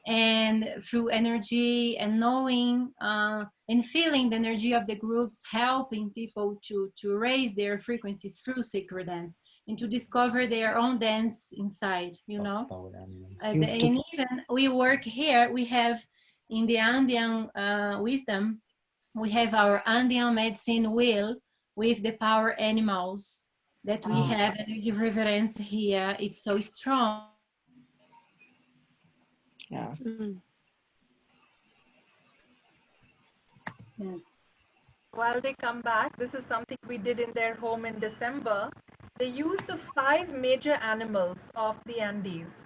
and through energy and knowing and feeling the energy of the groups, helping people to raise their frequencies through sacred dance and to discover their own dance inside, and Beautiful. even we work here, we have in the Andean wisdom, we have our Andean medicine wheel with the power animals that we have energy reverence here. It's so strong. Yeah. While they come back, this is something we did in their home in December. They use the 5 major animals of the Andes.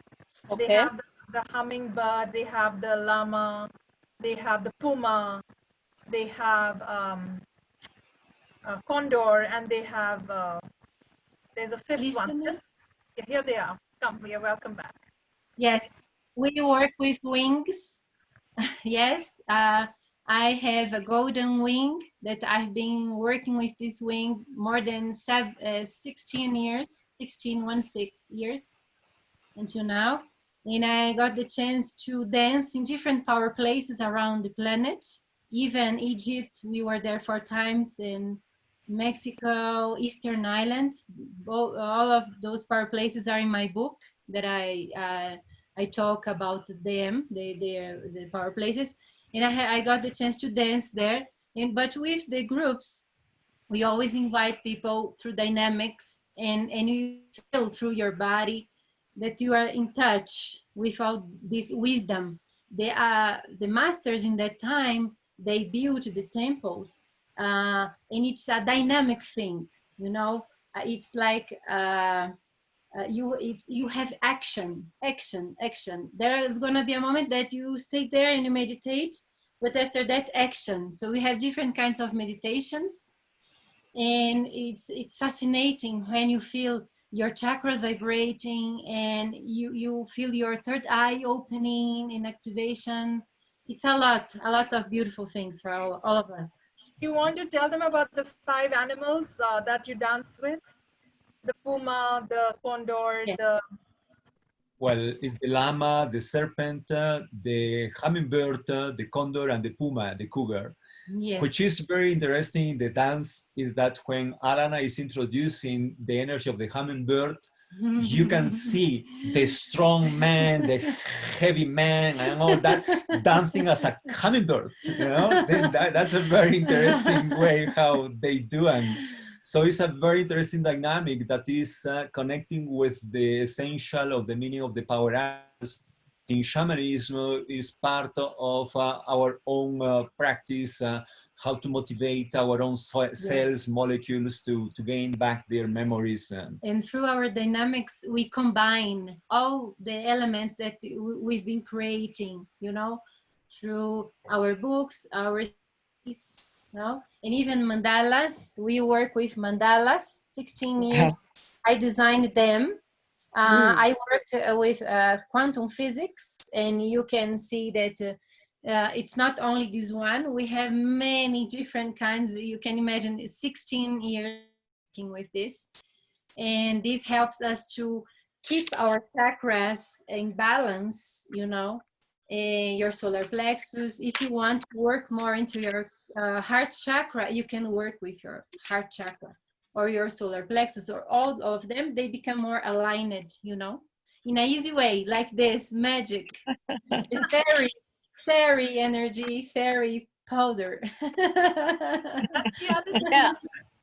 They Okay. have the hummingbird, they have the llama, they have the puma, they have condor, and they have, there's a 5th one. Listeners? Here they are. Come, you're welcome back. Yes, we work with wings. Yes, I have a golden wing that I've been working with this wing more than 16 years, 16 years until now. And I got the chance to dance in different power places around the planet. Even Egypt, we were there 4 times, in Mexico, Eastern Island. All of those power places are in my book that I talk about them, the power places. And I got the chance to dance there. But with the groups, we always invite people through dynamics, and you feel through your body that you are in touch with all this wisdom. They are the masters in that time. They built the temples, and it's a dynamic thing. It's like you have action. There is going to be a moment that you stay there and you meditate, but after that, action. So we have different kinds of meditations, and it's fascinating when you feel your chakras vibrating and you feel your third eye opening in activation. It's a lot of beautiful things for all of us. You want to tell them about the 5 animals that you dance with? The puma, the condor, Yes. Well, it's the llama, the serpent, the hummingbird, the condor, and the puma, the cougar. Yes. Which is very interesting in the dance is that when Alanna is introducing the energy of the hummingbird, you can see the strong man, the heavy man, and all that dancing as a hummingbird. Then that's a very interesting way how they do. And so it's a very interesting dynamic that is connecting with the essential of the meaning of the power animals. In shamanism is part of our own practice, how to motivate our own cells, molecules to gain back their memories. And through our dynamics, we combine all the elements that we've been creating, through our books, our and even mandalas. We work with mandalas, 16 years. I designed them. I work with quantum physics, and you can see that it's not only this one. We have many different kinds. You can imagine 16 years working with this. And this helps us to keep our chakras in balance, your solar plexus. If you want to work more into your heart chakra, you can work with your heart chakra or your solar plexus, or all of them. They become more aligned, in an easy way, like this, magic. It's very fairy energy, fairy powder. Yeah.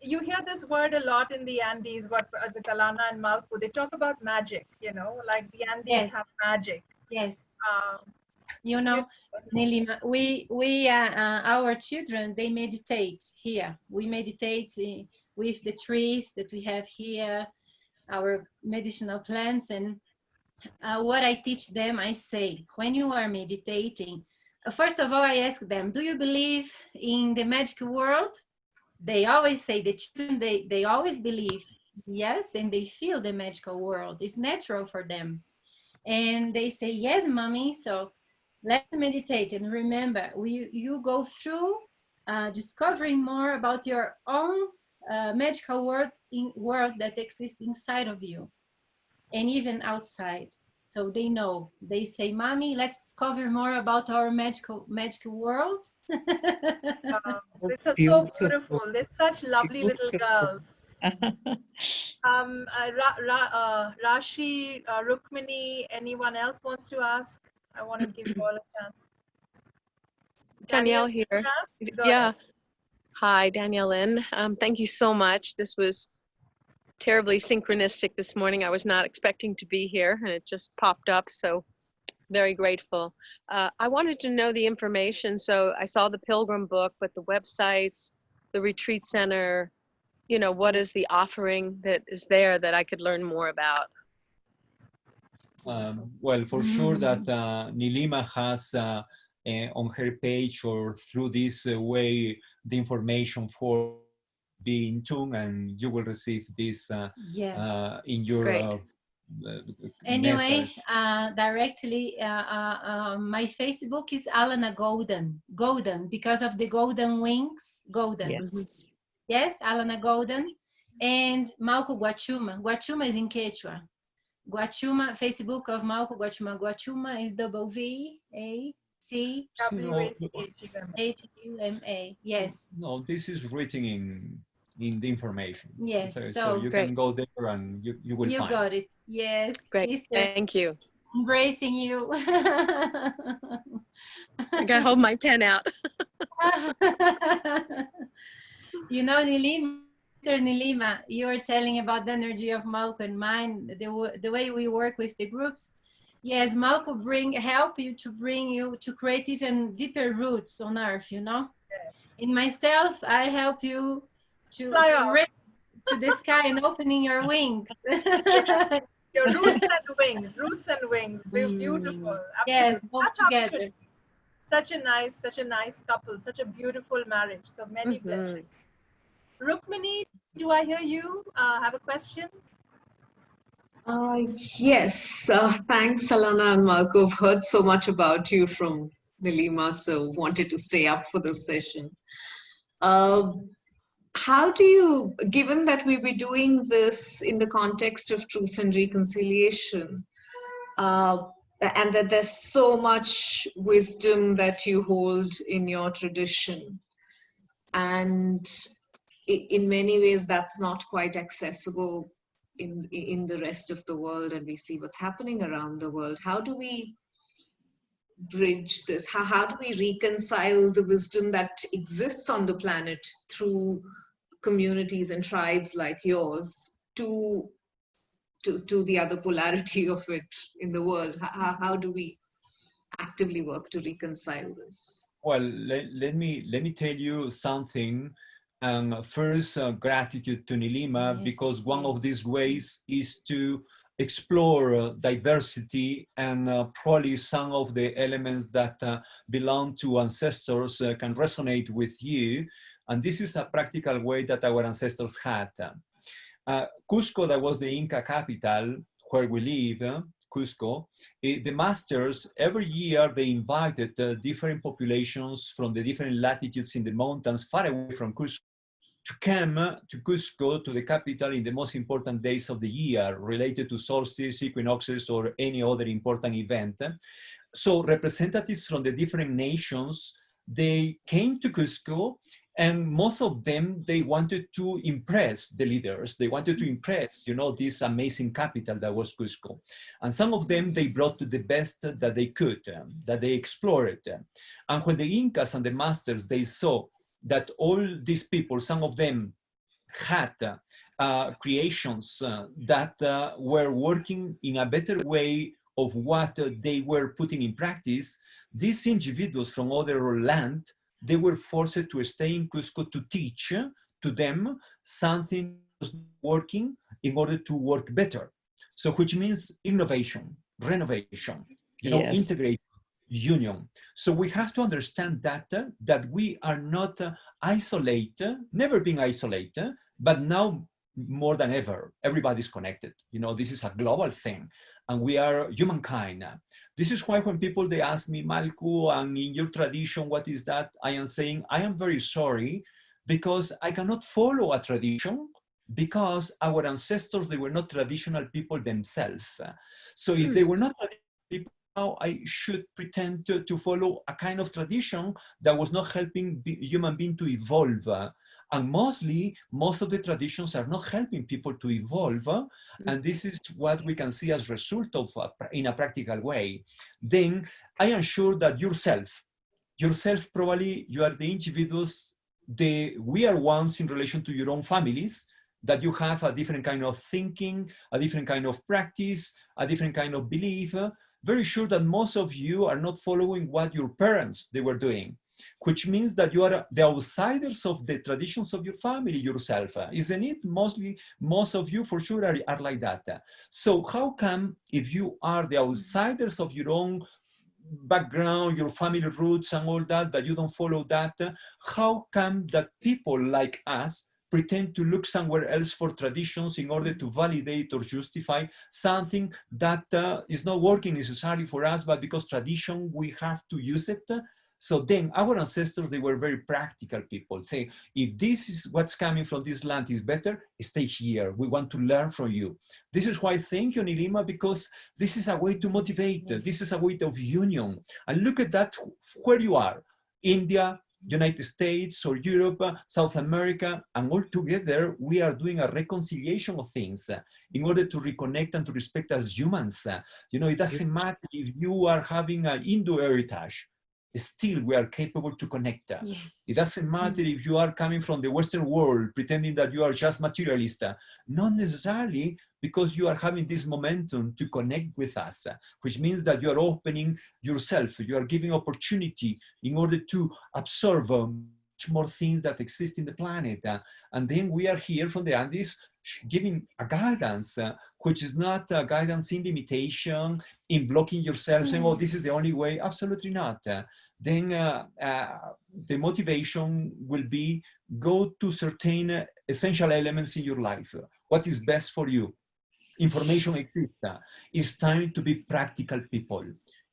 You hear this word a lot in the Andes, with Alanna and Mallku. They talk about magic, like the Andes have magic. Yes. Nilima, our children, they meditate here. We meditate with the trees that we have here, our medicinal plants. And what I teach them, I say, when you are meditating, first of all, I ask them, do you believe in the magical world? They always say, the children, they always believe, yes, and they feel the magical world. It's natural for them. And they say, yes, mommy, so let's meditate. And remember, you go through discovering more about your own magical world that exists inside of you and even outside. So they know. They say, mommy, let's discover more about our magical world. It's so beautiful. They're such lovely little girls. Rashi, Rukmini, anyone else wants to ask? I want to give you all a chance. Danielle here. Yeah. Hi, Danielle Lynn. Thank you so much. This was terribly synchronistic this morning. I was not expecting to be here, and it just popped up, so very grateful. I wanted to know the information, so I saw the Pilgrim book, but the websites, the retreat center, what is the offering that is there that I could learn more about? Well, for sure that Nilima has on her page or through this way the information for be in tune, and you will receive this in your anyway, message. directly, my Facebook is Alanna Golden, because of the golden wings, golden. Yes, Alanna Golden. And Mallku Wachuma. Wachuma is in Quechua. Wachuma, Facebook of Mallku Wachuma. Wachuma is WVACHUMA. Yes. No, this is written in the information. Yes. So you can go there and you will find. You got it. Yes. Great. Sister, thank you. Embracing you. I gotta hold my pen out. Nilima, you were telling about the energy of Mallku and mine, the way we work with the groups. Yes, Mallku help you to create even deeper roots on earth, Yes. In myself, I help you to raise to the sky and opening your wings. Your roots and wings, beautiful. Absolutely. Yes, both together. Such a nice couple, such a beautiful marriage. So many blessings. Rukmini, do I hear you have a question? Yes, thanks, Alanna and Mallku. I've heard so much about you from Nilima, so wanted to stay up for this session. How do you, given that we'll be doing this in the context of truth and reconciliation, and that there's so much wisdom that you hold in your tradition, and in many ways that's not quite accessible in the rest of the world, and we see what's happening around the world. How do we bridge this? How do we reconcile the wisdom that exists on the planet through communities and tribes like yours to the other polarity of it in the world? How do we actively work to reconcile this? Well, let me tell you something. First, gratitude to Nilima, because one of these ways is to explore diversity, and probably some of the elements that belong to ancestors can resonate with you. And this is a practical way that our ancestors had. Cusco, that was the Inca capital where we live, Cusco, the masters, every year they invited different populations from the different latitudes in the mountains far away from Cusco to come to Cusco, to the capital, in the most important days of the year related to solstice, equinoxes, or any other important event. So representatives from the different nations, they came to Cusco, and most of them, they wanted to impress the leaders. They wanted to impress, you know, this amazing capital that was Cusco. And some of them, they brought the best that they could, that they explored. And when the Incas and the masters, they saw that all these people, some of them had creations that were working in a better way of what they were putting in practice, these individuals from other land, they were forced to stay in Cusco to teach to them something was working in order to work better. So which means innovation, renovation, you know, integrate, union. So we have to understand that, that we are not isolated, never been isolated, but now more than ever, everybody's connected. You know, this is a global thing, and we are humankind. This is why when people, they ask me, Mallku, and in your tradition, what is that? I am saying, I am very sorry, because I cannot follow a tradition, because our ancestors, they were not traditional people themselves. So if they were not traditional people, now I should pretend to follow a kind of tradition that was not helping human being to evolve. And mostly, most of the traditions are not helping people to evolve. And this is what we can see as a result of, in a practical way. Then I am sure that yourself probably, you are the individuals, we are ones in relation to your own families, that you have a different kind of thinking, a different kind of practice, a different kind of belief. Very sure that most of you are not following what your parents, they were doing, which means that you are the outsiders of the traditions of your family yourself, isn't it? Mostly, most of you for sure are like that. So how come, if you are the outsiders of your own background, your family roots and all that, that you don't follow that, how come that people like us pretend to look somewhere else for traditions in order to validate or justify something that is not working necessarily for us, but because tradition, we have to use it? So then our ancestors, they were very practical people, saying, if this is what's coming from this land is better, stay here. We want to learn from you. This is why, thank you, Nilima, because this is a way to motivate. This is a way of union. And look at that, where you are, India, United States or Europe, South America, and all together, we are doing a reconciliation of things in order to reconnect and to respect as humans. You know, it doesn't matter if you are having an Indo heritage, still we are capable to connect. Yes. It doesn't matter if you are coming from the Western world, pretending that you are just materialist, not necessarily, because you are having this momentum to connect with us, which means that you are opening yourself, you are giving opportunity in order to absorb much more things that exist in the planet. And then we are here from the Andes giving a guidance, which is not a guidance in limitation, in blocking yourself, saying, oh, this is the only way. Absolutely not. Then the motivation will be go to certain essential elements in your life. What is best for you? Information exists. It's time to be practical people.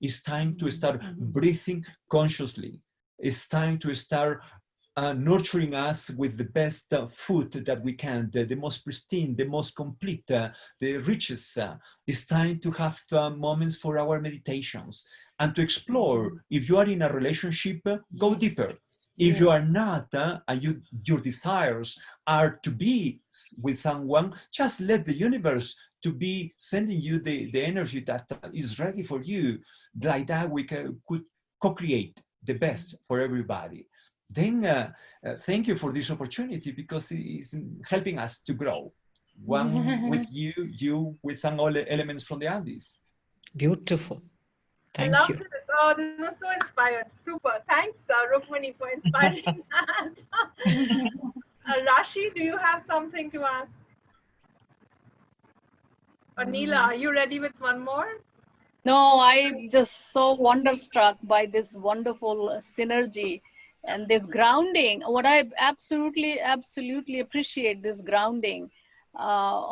It's time to start breathing consciously. It's time to start nurturing us with the best food that we can, the most pristine, the most complete, the richest. It's time to have moments for our meditations and to explore. If you are in a relationship, go deeper. If you are not, and your desires are to be with someone, just let the universe to be sending you the energy that is ready for you. Like that, we could co-create the best for everybody. Then thank you for this opportunity, because it is helping us to grow. One with you, you with all the elements from the Andes. Beautiful. I Thank loved you. this. Oh, this was so inspired. Super. Thanks, Rukmini, for inspiring that. Rashi, do you have something to ask? Or Neela, are you ready with one more? No, I'm just so wonderstruck by this wonderful synergy and this grounding. What I absolutely appreciate, this grounding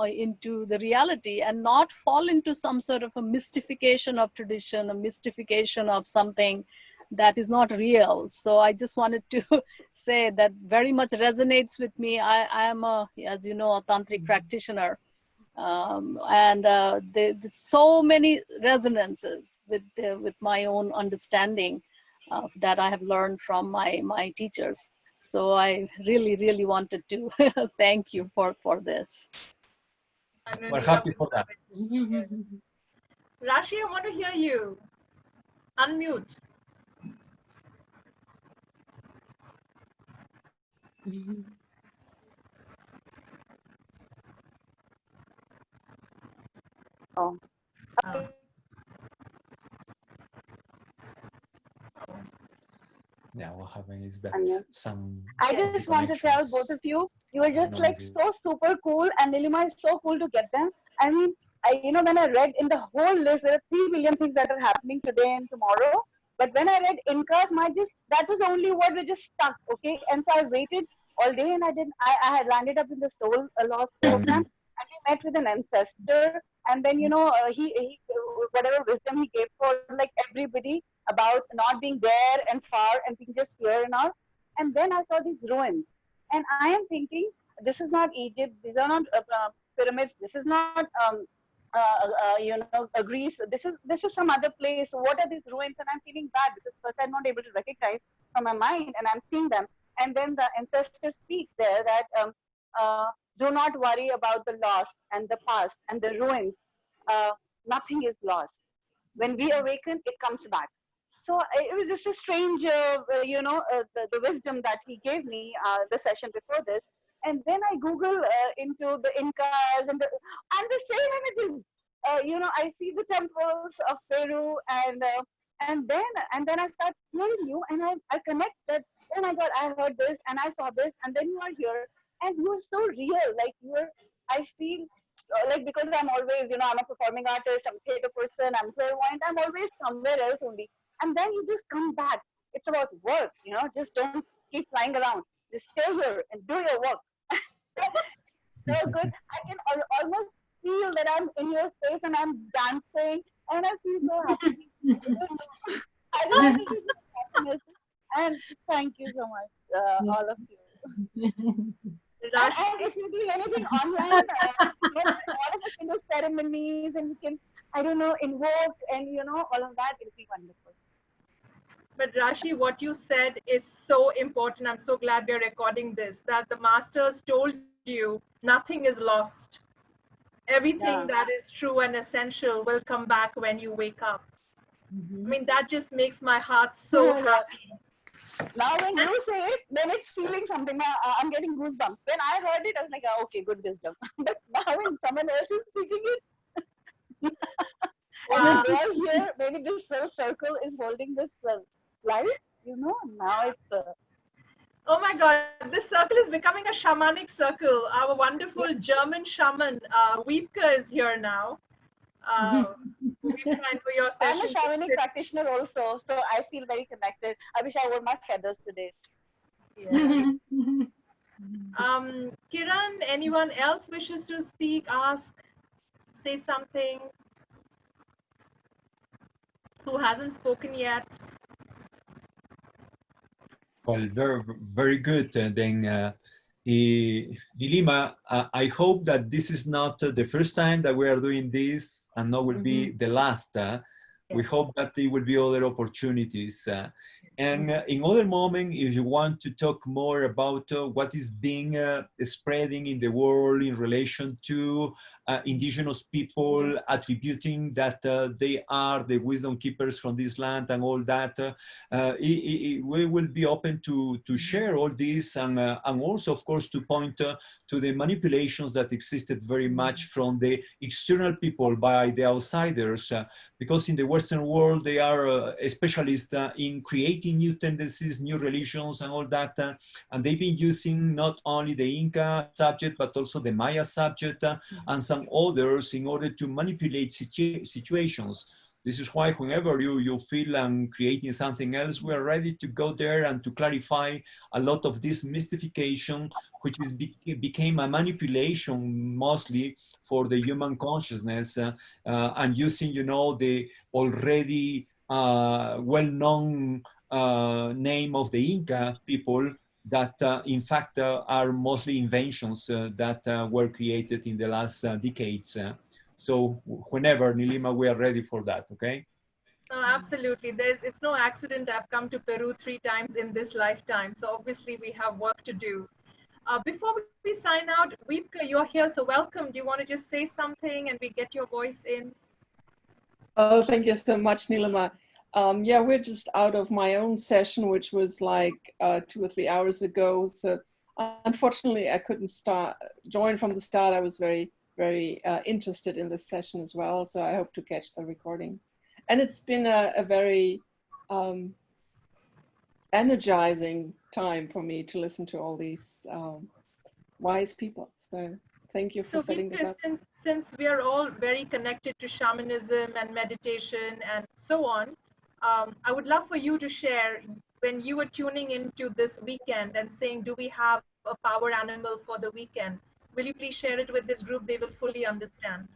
into the reality, and not fall into some sort of a mystification of tradition, a mystification of something that is not real. So I just wanted to say that very much resonates with me. I am as you know, a tantric practitioner. And there's so many resonances with my own understanding that I have learned from my teachers. So I really wanted to thank you for this. We're happy for that. Rashi, I want to hear you. Unmute. Oh. Yeah, what happened is that some. I just want to tell both of you, you were just like so super cool, and Nilima is so cool to get them. I mean, when I read in the whole list, there are 3 billion things that are happening today and tomorrow. But when I read Incas, that was the only word that just stuck. Okay, and so I waited all day, and I had landed up in the Soul Lost program, and we met with an ancestor, and then he whatever wisdom he gave for like everybody about not being there and far and being just here and all. And then I saw these ruins, and I am thinking, this is not Egypt. These are not pyramids. This is not Greece. This is some other place. So what are these ruins? And I'm feeling bad because first I'm not able to recognize from my mind, and I'm seeing them. And then the ancestors speak there that do not worry about the lost and the past and the ruins. Nothing is lost. When we awaken, it comes back. So it was just a strange, the wisdom that he gave me the session before this. And then I Google into the Incas and the same images. I see the temples of Peru, and then I start hearing you, and I connect that. Oh my God, I heard this and I saw this, and then you are here, and you are so real. Like I feel like, because I'm always, I'm a performing artist, I'm a theater person, I'm clairvoyant, I'm always somewhere else only. And then you just come back. It's about work, just don't keep flying around. Just stay here and do your work. So good. I can almost feel that I'm in your space and I'm dancing, and I feel so happy. I don't know if this is happiness. And thank you so much, all of you. And if you do anything online, all of us can do ceremonies, and you can, invoke, and all of that. It'll be wonderful. But Rashi, what you said is so important. I'm so glad we're recording this, that the masters told you nothing is lost. Everything that is true and essential will come back when you wake up. I mean, that just makes my heart so happy. Now when you say it, then it's feeling something. I'm getting goosebumps. When I heard it, I was like, oh, okay, good wisdom. But now when someone else is speaking it, and then they are here, maybe this whole circle is holding this light, now it's... Oh my God, this circle is becoming a shamanic circle. Our wonderful German shaman, Wiebke, is here now. Wiebke, I know your session. I'm a shamanic practitioner also, so I feel very connected. I wish I wore my feathers today. Yeah. Kiran, anyone else wishes to speak, ask, say something? Who hasn't spoken yet? Well, very, very good. And then, Nilima, I hope that this is not the first time that we are doing this, and not will be the last. We Yes. hope that there will be other opportunities. In other moment, if you want to talk more about what is being spreading in the world in relation to indigenous people, Yes. attributing that they are the wisdom keepers from this land and all that, we will be open to share all this and also, of course, to point to the manipulations that existed very much from the external people by the outsiders, because in the Western world, they are specialists in creating new tendencies, new religions and all that. And they've been using not only the Inca subject, but also the Maya subject and some others in order to manipulate situations. This is why whenever you feel creating something else, we are ready to go there and to clarify a lot of this mystification, which is became a manipulation mostly for the human consciousness, and using, you know, the already well-known name of the Inca people that in fact are mostly inventions that were created in the last decades. So whenever, Nilima, we are ready for that, okay? No, absolutely. It's no accident I've come to Peru 3 times in this lifetime. So obviously we have work to do. Before we sign out, Weepka, you're here, so welcome. Do you want to just say something and we get your voice in? Oh, thank you so much, Nilima. Yeah, we're just out of my own session, which was like 2 or 3 hours ago. So unfortunately, I couldn't join from the start. I was very, very interested in this session as well. So I hope to catch the recording. And it's been a very energizing time for me to listen to all these wise people. So thank you for setting this up. Since we are all very connected to shamanism and meditation and so on, I would love for you to share when you were tuning into this weekend and saying, do we have a power animal for the weekend? Will you please share it with this group? They will fully understand.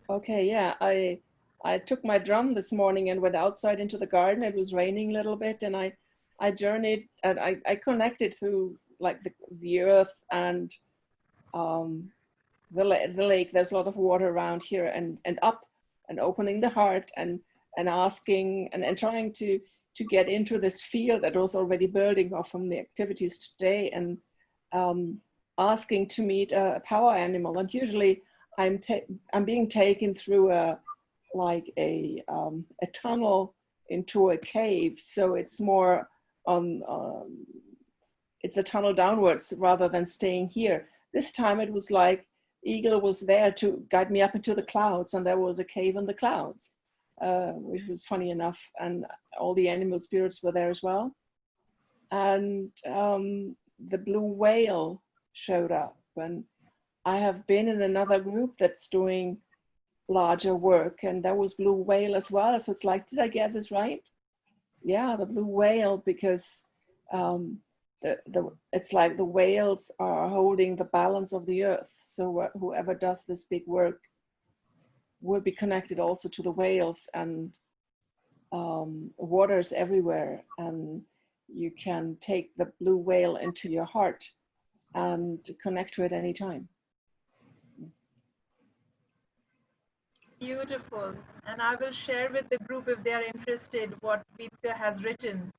Okay, yeah, I took my drum this morning and went outside into the garden. It was raining a little bit, and I journeyed and I connected to like the earth and the lake. There's a lot of water around here, and up and opening the heart and asking and trying to get into this field that was already building off from the activities today, and asking to meet a power animal. And usually I'm being taken through a tunnel into a cave, so it's more it's a tunnel downwards rather than staying here. This time it was like Eagle was there to guide me up into the clouds, and there was a cave in the clouds, which was funny enough, and all the animal spirits were there as well. And the blue whale showed up, and I have been in another group that's doing larger work, and there was blue whale as well. So it's like, did I get this right? Yeah, the blue whale, because it's like the whales are holding the balance of the earth. So whoever does this big work will be connected also to the whales, and waters everywhere, and you can take the blue whale into your heart and connect to it anytime. Beautiful. And I will share with the group, if they are interested, what Vita has written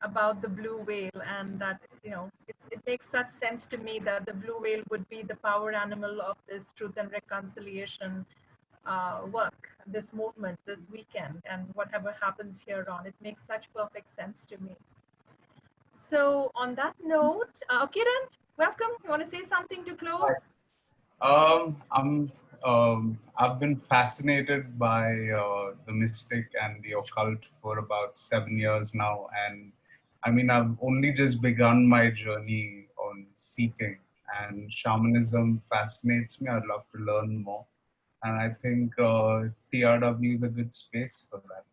about the blue whale, and that, you know, it makes such sense to me that the blue whale would be the power animal of this truth and reconciliation work, this movement, this weekend, and whatever happens here on. It makes such perfect sense to me. So on that note, Kiran, welcome. You want to say something to close? I've been fascinated by the mystic and the occult for about 7 years now, and I mean, I've only just begun my journey on seeking, and shamanism fascinates me. I'd love to learn more, and I think TRW is a good space for that.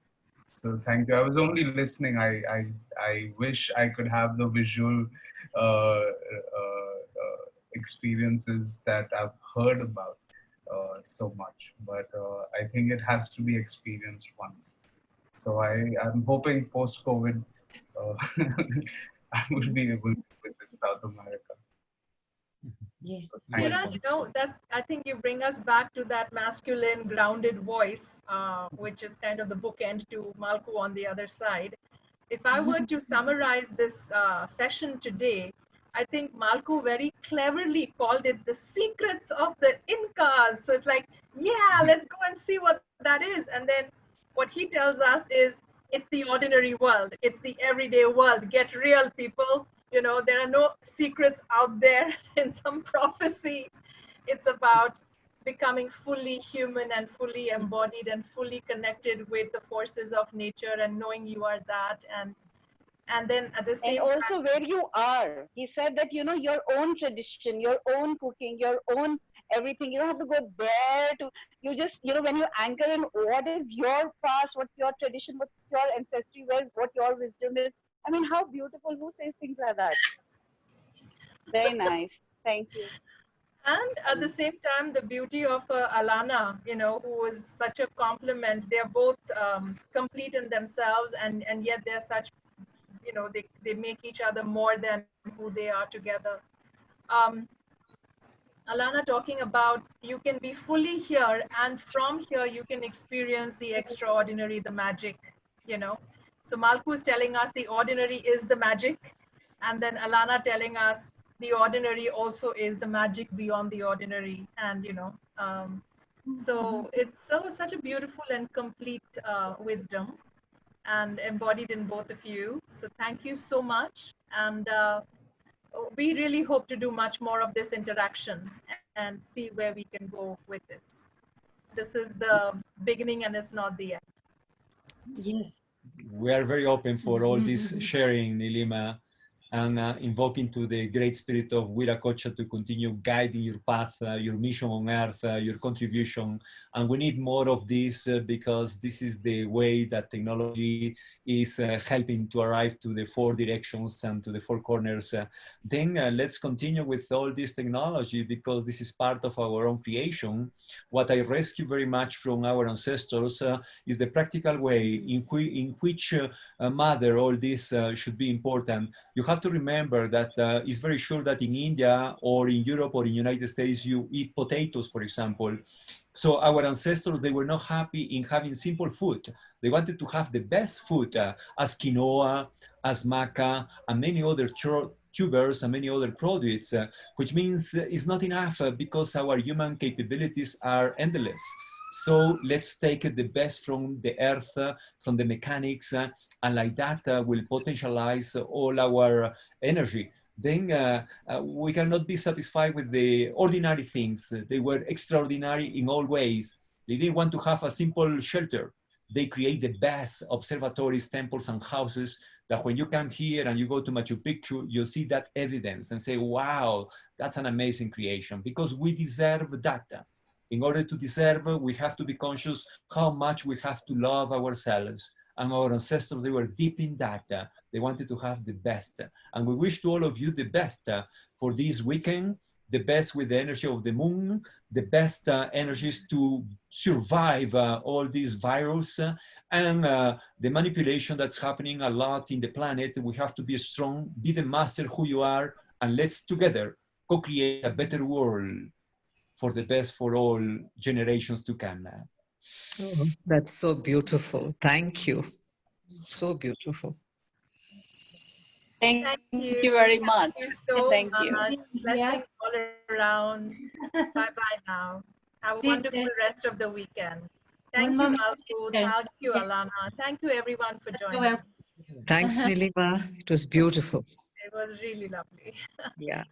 So thank you. I was only listening. I wish I could have the visual experiences that I've heard about so much, but I think it has to be experienced once. So I'm hoping post-COVID I will be able to visit South America. Yes. Kira, you know, I think you bring us back to that masculine grounded voice, which is kind of the bookend to Mallku on the other side. If I were to summarize this session today, I think Mallku very cleverly called it the secrets of the Incas. So it's like, yeah, let's go and see what that is. And then what he tells us is, it's the ordinary world. It's the everyday world. Get real, people. You know, there are no secrets out there in some prophecy. It's about becoming fully human and fully embodied and fully connected with the forces of nature and knowing you are that. And then at the same and also time, where you are. He said that, you know, your own tradition, your own cooking, your own everything. You don't have to go there to, you just, you know, when you anchor in what is your past, what's your tradition, what's your ancestry, where, what your wisdom is. I mean, how beautiful. Who says things like that? Very nice. Thank you. and at the same time, the beauty of Alanna, you know, who was such a compliment. They're both complete in themselves, and yet they're such, you know, they make each other more than who they are together. Alanna talking about you can be fully here, and from here you can experience the extraordinary, the magic, you know. So Mallku is telling us the ordinary is the magic, and then Alanna telling us the ordinary also is the magic beyond the ordinary, and you know, so it's such a beautiful and complete wisdom, and embodied in both of you. So thank you so much, and we really hope to do much more of this interaction and see where we can go with this. This is the beginning and it's not the end. Yes. We are very open for all this sharing, Nilima, and invoking to the great spirit of Viracocha to continue guiding your path, your mission on earth, your contribution. And we need more of this because this is the way that technology is helping to arrive to the four directions and to the four corners. Then let's continue with all this technology because this is part of our own creation. What I rescue very much from our ancestors is the practical way in which mother all this should be important. You have to remember that it's very sure that in India or in Europe or in the United States, you eat potatoes, for example. So our ancestors, they were not happy in having simple food. They wanted to have the best food as quinoa, as maca, and many other tubers and many other products, which means it's not enough because our human capabilities are endless. So let's take the best from the earth, from the mechanics, and like that will potentialize all our energy. Then we cannot be satisfied with the ordinary things. They were extraordinary in all ways. They didn't want to have a simple shelter. They create the best observatories, temples, and houses that when you come here and you go to Machu Picchu, you see that evidence and say, wow, that's an amazing creation because we deserve that. In order to deserve, we have to be conscious how much we have to love ourselves. And our ancestors, they were deep in that. They wanted to have the best. And we wish to all of you the best for this weekend, the best with the energy of the moon, the best energies to survive all these virus and the manipulation that's happening a lot in the planet. We have to be strong, be the master who you are, and let's together co-create a better world for the best for all generations to come. Oh, that's so beautiful. Thank you. So beautiful. Thank you very much. Thank you so Thank you. much. Blessings all around. Bye-bye now. Have a wonderful rest of the weekend. Thank you, Mallku. Thank you, Alanna. Thank you, everyone, for joining. Thanks, Nilima. It was beautiful. It was really lovely. Yeah.